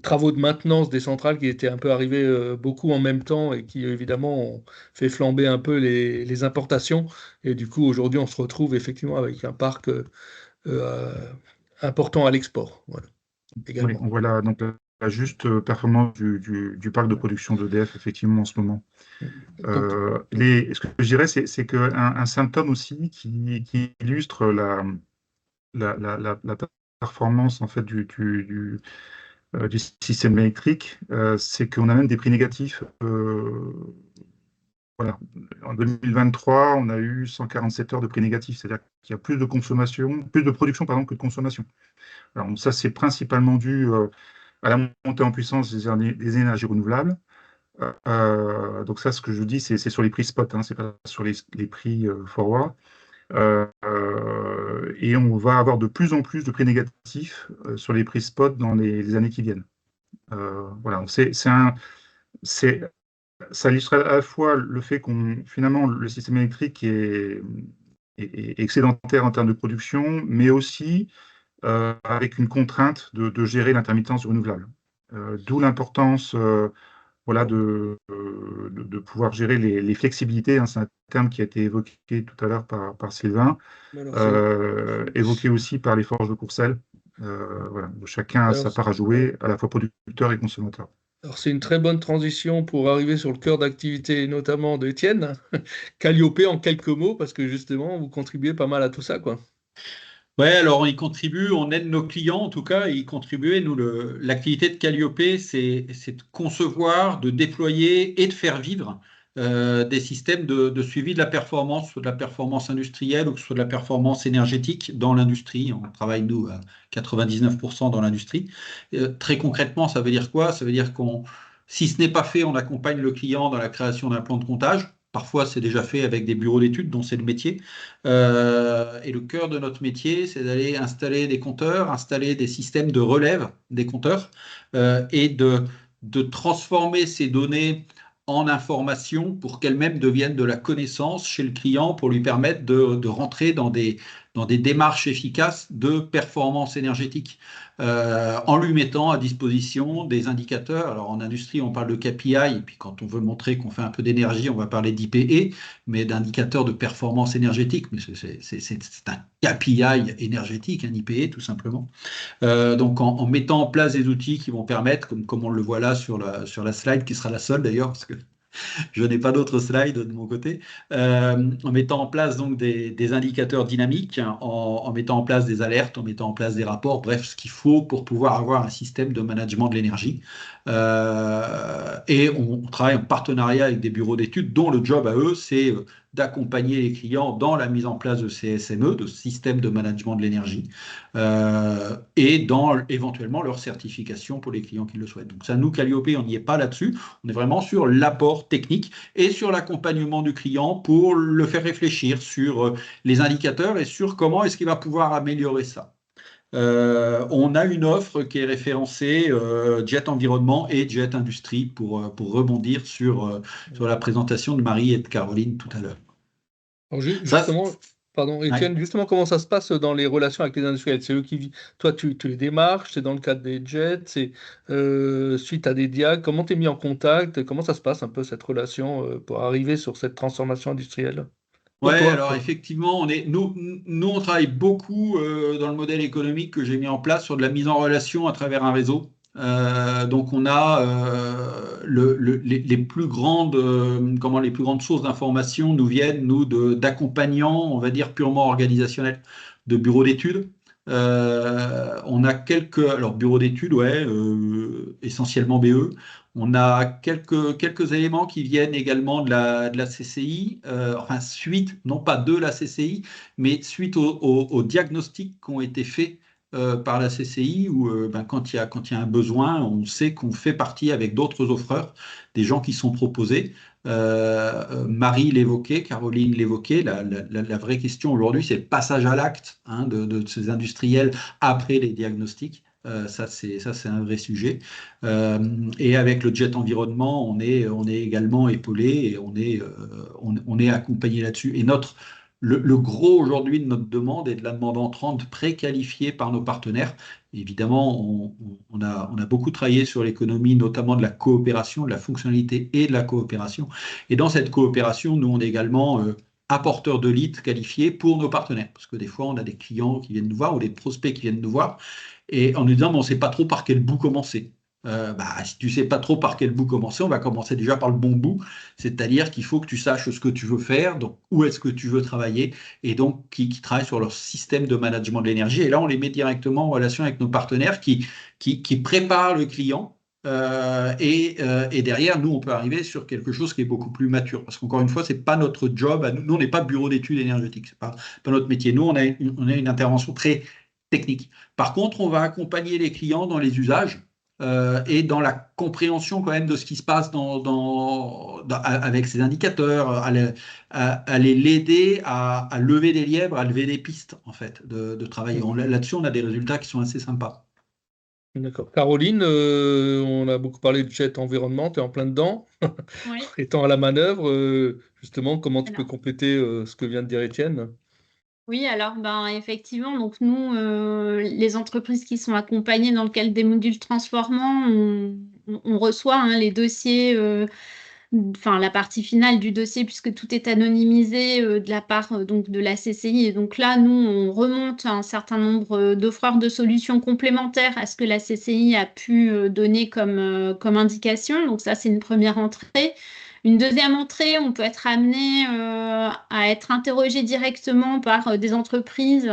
travaux de maintenance des centrales qui étaient un peu arrivés beaucoup en même temps, et qui évidemment ont fait flamber un peu les importations. Et du coup, aujourd'hui, on se retrouve effectivement avec un parc euh, important à l'export. Voilà, oui, également. on voit donc la juste performance du parc de production d'EDF, effectivement, en ce moment. Donc, Ce que je dirais, c'est qu'un symptôme aussi qui illustre la performance en fait du système électrique, c'est qu'on a même des prix négatifs. Voilà. En 2023, on a eu 147 heures de prix négatifs, c'est-à-dire qu'il y a plus de production pardon, que de consommation. Alors, ça, c'est principalement dû à la montée en puissance des énergies renouvelables. Donc ça, ce que je dis, c'est sur les prix spot, hein, c'est pas sur les prix forward. Et on va avoir de plus en plus de prix négatifs sur les prix spot dans les années qui viennent. Voilà, donc ça illustre à la fois le fait finalement, le système électrique est excédentaire en termes de production, mais aussi avec une contrainte de gérer l'intermittence du renouvelable. D'où l'importance voilà, de pouvoir gérer les flexibilités, hein. C'est un terme qui a été évoqué tout à l'heure par Sylvain, évoqué aussi par les forges de Courcelles. Voilà. Chacun a sa part à jouer, à la fois producteur et consommateur. Alors, c'est une très bonne transition pour arriver sur le cœur d'activité, notamment d'Étienne. Calliope, en quelques mots, parce que justement, vous contribuez pas mal à tout ça, quoi. Ouais, alors on y contribue, on aide nos clients en tout cas à y contribuer. Nous, l'activité de Calliope, c'est de concevoir, de déployer et de faire vivre des systèmes de suivi de la performance, soit de la performance industrielle ou que ce soit de la performance énergétique dans l'industrie. On travaille, nous, à 99% dans l'industrie. Très concrètement, ça veut dire quoi? Ça veut dire si ce n'est pas fait, on accompagne le client dans la création d'un plan de comptage. Parfois, c'est déjà fait avec des bureaux d'études dont c'est le métier. Et le cœur de notre métier, c'est d'aller installer des compteurs, installer des systèmes de relève des compteurs et de transformer ces données en informations pour qu'elles-mêmes deviennent de la connaissance chez le client pour lui permettre de rentrer dans des démarches efficaces de performance énergétique en lui mettant à disposition des indicateurs. Alors en industrie, on parle de KPI, et puis quand on veut montrer qu'on fait un peu d'énergie, on va parler d'IPE, mais d'indicateurs de performance énergétique. Mais c'est un KPI énergétique, un IPE tout simplement. Donc en mettant en place des outils qui vont permettre, comme on le voit là sur la slide, qui sera la seule d'ailleurs, parce que Je n'ai pas d'autres slides de mon côté. En mettant en place donc des indicateurs dynamiques, en mettant en place des alertes, en mettant en place des rapports, bref, ce qu'il faut pour pouvoir avoir un système de management de l'énergie. Et on travaille en partenariat avec des bureaux d'études dont le job à eux, c'est d'accompagner les clients dans la mise en place de CSME, de systèmes de management de l'énergie, et dans éventuellement leur certification pour les clients qui le souhaitent. Donc ça, nous, Calliope, on n'y est pas là-dessus. On est vraiment sur l'apport technique et sur l'accompagnement du client pour le faire réfléchir sur les indicateurs et sur comment est-ce qu'il va pouvoir améliorer ça. On a une offre qui est référencée Jet Environnement et Jet Industrie pour rebondir sur la présentation de Marie et de Caroline tout à l'heure. Alors, justement, pardon, Étienne, justement, comment ça se passe dans les relations avec les industriels? C'est eux qui, toi, tu les démarches, c'est dans le cadre des jets, c'est suite à des diags, comment tu es mis en contact, comment ça se passe un peu cette relation pour arriver sur cette transformation industrielle? Ouais, alors effectivement, nous, on travaille beaucoup dans le modèle économique que j'ai mis en place sur de la mise en relation à travers un réseau. Donc on a les plus grandes les plus grandes sources d'informations nous viennent d'accompagnants, on va dire purement organisationnels, de bureaux d'études. On a alors bureaux d'études, ouais, essentiellement BE. On a quelques éléments qui viennent également de la CCI, enfin suite, non pas de la CCI, mais suite aux diagnostics qui ont été faits par la CCI, où quand il y a un besoin, on sait qu'on fait partie avec d'autres offreurs, des gens qui sont proposés. Marie l'évoquait, Caroline l'évoquait, la vraie question aujourd'hui, c'est le passage à l'acte de ces industriels après les diagnostics. Ça, c'est un vrai sujet. Et avec le Jet Environnement, on est également épaulé et on est accompagné là-dessus. Et le gros aujourd'hui de notre demande est de la demande entrante préqualifiée par nos partenaires. Évidemment, on a beaucoup travaillé sur l'économie, notamment de la coopération, de la fonctionnalité et de la coopération. Et dans cette coopération, nous, on est également apporteurs de leads qualifiés pour nos partenaires. Parce que des fois, on a des clients qui viennent nous voir ou des prospects qui viennent nous voir et en nous disant, on ne sait pas trop par quel bout commencer. Si tu ne sais pas trop par quel bout commencer, on va commencer déjà par le bon bout, c'est-à-dire qu'il faut que tu saches ce que tu veux faire, donc où est-ce que tu veux travailler, et donc qui travaillent sur leur système de management de l'énergie. Et là, on les met directement en relation avec nos partenaires qui préparent le client. Et derrière, nous, on peut arriver sur quelque chose qui est beaucoup plus mature. Parce qu'encore une fois, ce n'est pas notre job. Nous, on n'est pas bureau d'études énergétiques. Ce n'est pas notre métier. Nous, on a une intervention très technique. Par contre, on va accompagner les clients dans les usages et dans la compréhension quand même de ce qui se passe avec ces indicateurs, à l'aider à lever des lièvres, à lever des pistes en fait de travail. Là-dessus, on a des résultats qui sont assez sympas. D'accord. Caroline, on a beaucoup parlé de Jet Environnement, tu es en plein dedans. Oui. Étant à la manœuvre, justement, comment tu peux compléter ce que vient de dire Étienne? Oui, alors effectivement, donc nous, les entreprises qui sont accompagnées dans le cadre des modules transformants, on reçoit les dossiers, enfin la partie finale du dossier, puisque tout est anonymisé de la part donc de la CCI. Et donc là, nous, on remonte un certain nombre d'offreurs de solutions complémentaires à ce que la CCI a pu donner comme indication. Donc ça, c'est une première entrée. Une deuxième entrée, on peut être amené à être interrogé directement par des entreprises,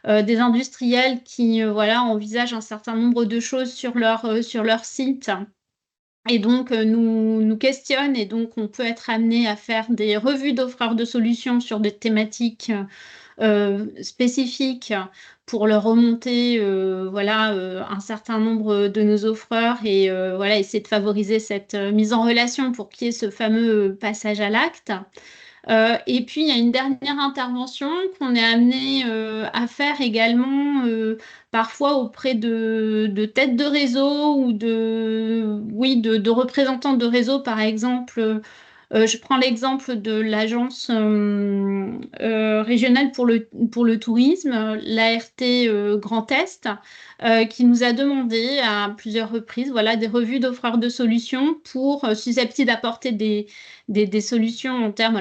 des industriels qui envisagent un certain nombre de choses sur leur site et donc nous questionnent. Et donc, on peut être amené à faire des revues d'offreurs de solutions sur des thématiques spécifiques pour leur remonter un certain nombre de nos offreurs et essayer de favoriser cette mise en relation pour qu'il y ait ce fameux passage à l'acte. Et puis, il y a une dernière intervention qu'on est amené à faire également, parfois auprès de têtes de réseau ou de représentants de réseau, par exemple. Je prends l'exemple de l'agence régionale pour le tourisme, l'ART Grand Est, qui nous a demandé à plusieurs reprises des revues d'offreurs de solutions susceptibles d'apporter des solutions en termes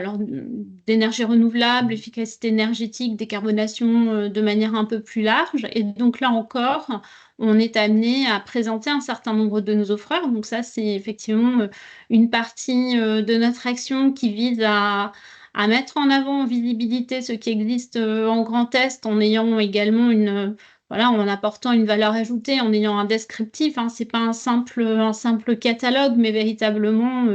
d'énergie renouvelable, efficacité énergétique, décarbonation de manière un peu plus large. Et donc là encore, on est amené à présenter un certain nombre de nos offreurs. Donc ça, c'est effectivement une partie de notre action qui vise à mettre en avant en visibilité ce qui existe en Grand Est, en ayant également voilà, en apportant une valeur ajoutée, en ayant un descriptif. Hein. Ce n'est pas un simple catalogue, mais véritablement,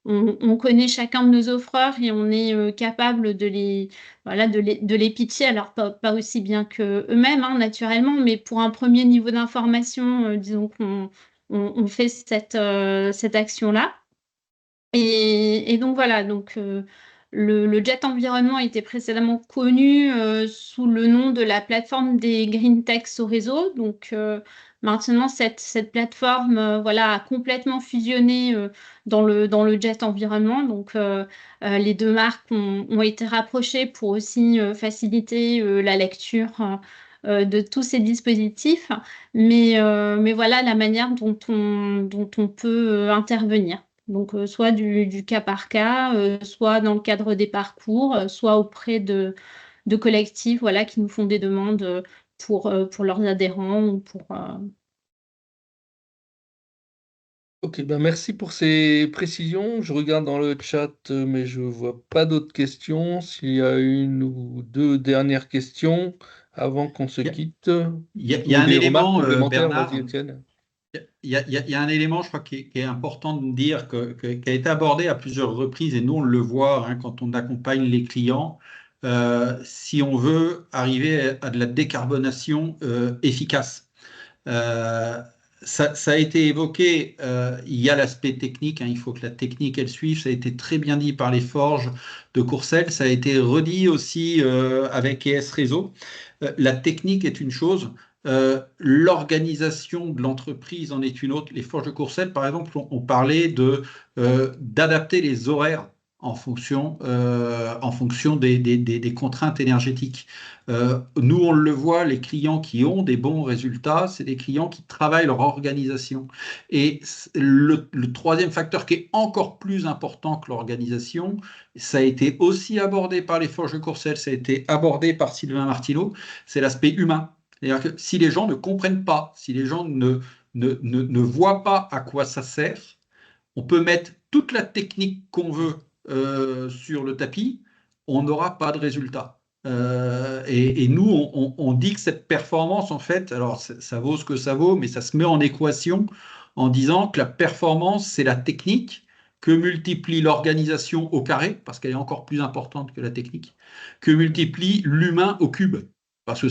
on connaît chacun de nos offreurs et on est capable de les pitcher. Alors, pas aussi bien qu'eux-mêmes, hein, naturellement, mais pour un premier niveau d'information, disons qu'on fait cette action-là. Et donc, voilà. Donc, le Jet Environnement était précédemment connu sous le nom de la plateforme des Green Techs au réseau. Donc, maintenant, cette plateforme voilà, a complètement fusionné dans le Jet Environnement. Donc, les deux marques ont été rapprochées pour aussi faciliter la lecture de tous ces dispositifs. Mais voilà la manière dont on peut intervenir. Donc, soit du cas par cas, soit dans le cadre des parcours, soit auprès de collectifs voilà, qui nous font des demandes pour leurs adhérents ou pour... Ok, ben merci pour ces précisions. Je regarde dans le chat, mais je ne vois pas d'autres questions. S'il y a une ou deux dernières questions avant qu'on se quitte. Il y a un des élément, remarques complémentaires, Bernard. vas-y, Étienne. Il y a un élément, je crois, qui est important de dire, qui a été abordé à plusieurs reprises, et nous, on le voit hein, quand on accompagne les clients. Si on veut arriver à de la décarbonation efficace, ça a été évoqué, il y a l'aspect technique, hein, il faut que la technique, elle suive. Ça a été très bien dit par les forges de Courcelles, ça a été redit aussi avec ES Réseau. La technique est une chose. L'organisation de l'entreprise en est une autre. Les forges de Courcelles, par exemple, on parlait d'adapter les horaires en fonction des contraintes énergétiques. Nous, on le voit, les clients qui ont des bons résultats, c'est des clients qui travaillent leur organisation. Et le troisième facteur qui est encore plus important que l'organisation, ça a été aussi abordé par les forges de Courcelles, ça a été abordé par Sylvain Martineau, c'est l'aspect humain. C'est-à-dire que si les gens ne comprennent pas, si les gens ne voient pas à quoi ça sert, on peut mettre toute la technique qu'on veut sur le tapis, on n'aura pas de résultat. Et nous, on dit que cette performance, en fait, alors ça vaut ce que ça vaut, mais ça se met en équation en disant que la performance, c'est la technique que multiplie l'organisation au carré, parce qu'elle est encore plus importante que la technique, que multiplie l'humain au cube. Parce que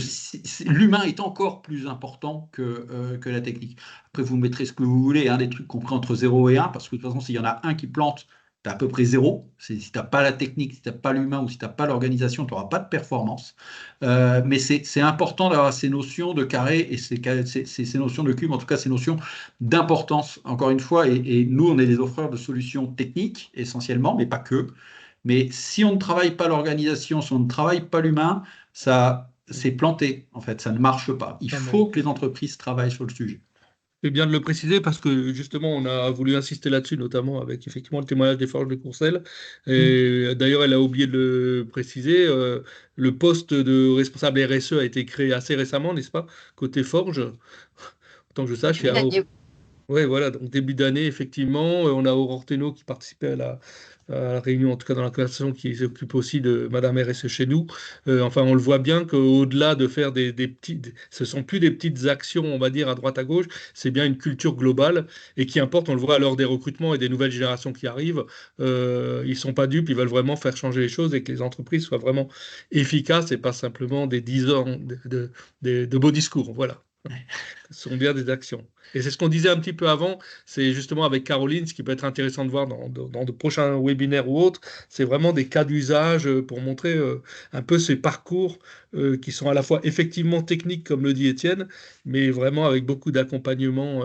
l'humain est encore plus important que la technique. Après, vous mettrez ce que vous voulez, hein, des trucs compris entre 0 et 1, parce que de toute façon, s'il y en a un qui plante, tu as à peu près 0. Si tu n'as pas la technique, si tu n'as pas l'humain ou si tu n'as pas l'organisation, tu n'auras pas de performance. Mais c'est important d'avoir ces notions de carré et ces notions de cube, en tout cas ces notions d'importance, encore une fois. Et nous, on est des offreurs de solutions techniques, essentiellement, mais pas que. Mais si on ne travaille pas l'organisation, si on ne travaille pas l'humain, c'est planté, en fait, ça ne marche pas. Il faut que les entreprises travaillent sur le sujet. C'est bien de le préciser parce que justement, on a voulu insister là-dessus, notamment avec effectivement le témoignage des forges de Courcelles. Et d'ailleurs, elle a oublié de le préciser. Le poste de responsable RSE a été créé assez récemment, n'est-ce pas, côté forge. Autant que je sache, oui, voilà, donc début d'année, effectivement, on a Aurore Thénault qui participait à la réunion, en tout cas dans la conversation, qui s'occupe aussi de Madame RSE chez nous. Enfin, on le voit bien qu'au-delà de faire des petites... Ce ne sont plus des petites actions, on va dire, à droite, à gauche, c'est bien une culture globale et qui importe, on le voit à l'heure des recrutements et des nouvelles générations qui arrivent. Ils ne sont pas dupes, ils veulent vraiment faire changer les choses et que les entreprises soient vraiment efficaces et pas simplement des 10 ans de beaux discours. Voilà. Ce sont bien des actions. Et c'est ce qu'on disait un petit peu avant, c'est justement avec Caroline, ce qui peut être intéressant de voir dans de prochains webinaires ou autres, c'est vraiment des cas d'usage pour montrer un peu ces parcours qui sont à la fois effectivement techniques, comme le dit Étienne, mais vraiment avec beaucoup d'accompagnement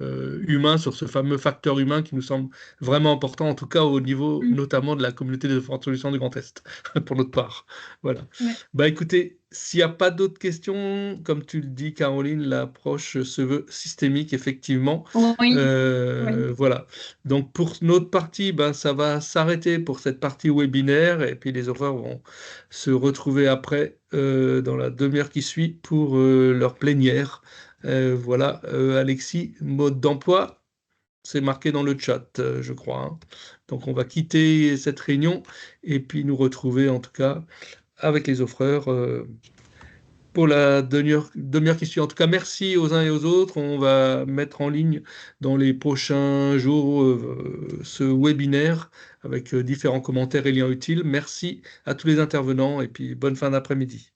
humain sur ce fameux facteur humain qui nous semble vraiment important, en tout cas au niveau notamment de la communauté de forte solutions du Grand Est, pour notre part. Voilà. Ouais. Bah écoutez, s'il n'y a pas d'autres questions, comme tu le dis, Caroline, l'approche se veut systémique, effectivement. Oui. Voilà. Donc, pour notre partie, ben, ça va s'arrêter pour cette partie webinaire. Et puis, les auteurs vont se retrouver après, dans la demi-heure qui suit, pour leur plénière. Voilà. Alexis, mode d'emploi, c'est marqué dans le chat, je crois, hein. Donc, on va quitter cette réunion et puis nous retrouver, en tout cas, avec les offreurs pour la demi-heure qui suit. En tout cas, merci aux uns et aux autres. On va mettre en ligne dans les prochains jours ce webinaire avec différents commentaires et liens utiles. Merci à tous les intervenants et puis bonne fin d'après-midi.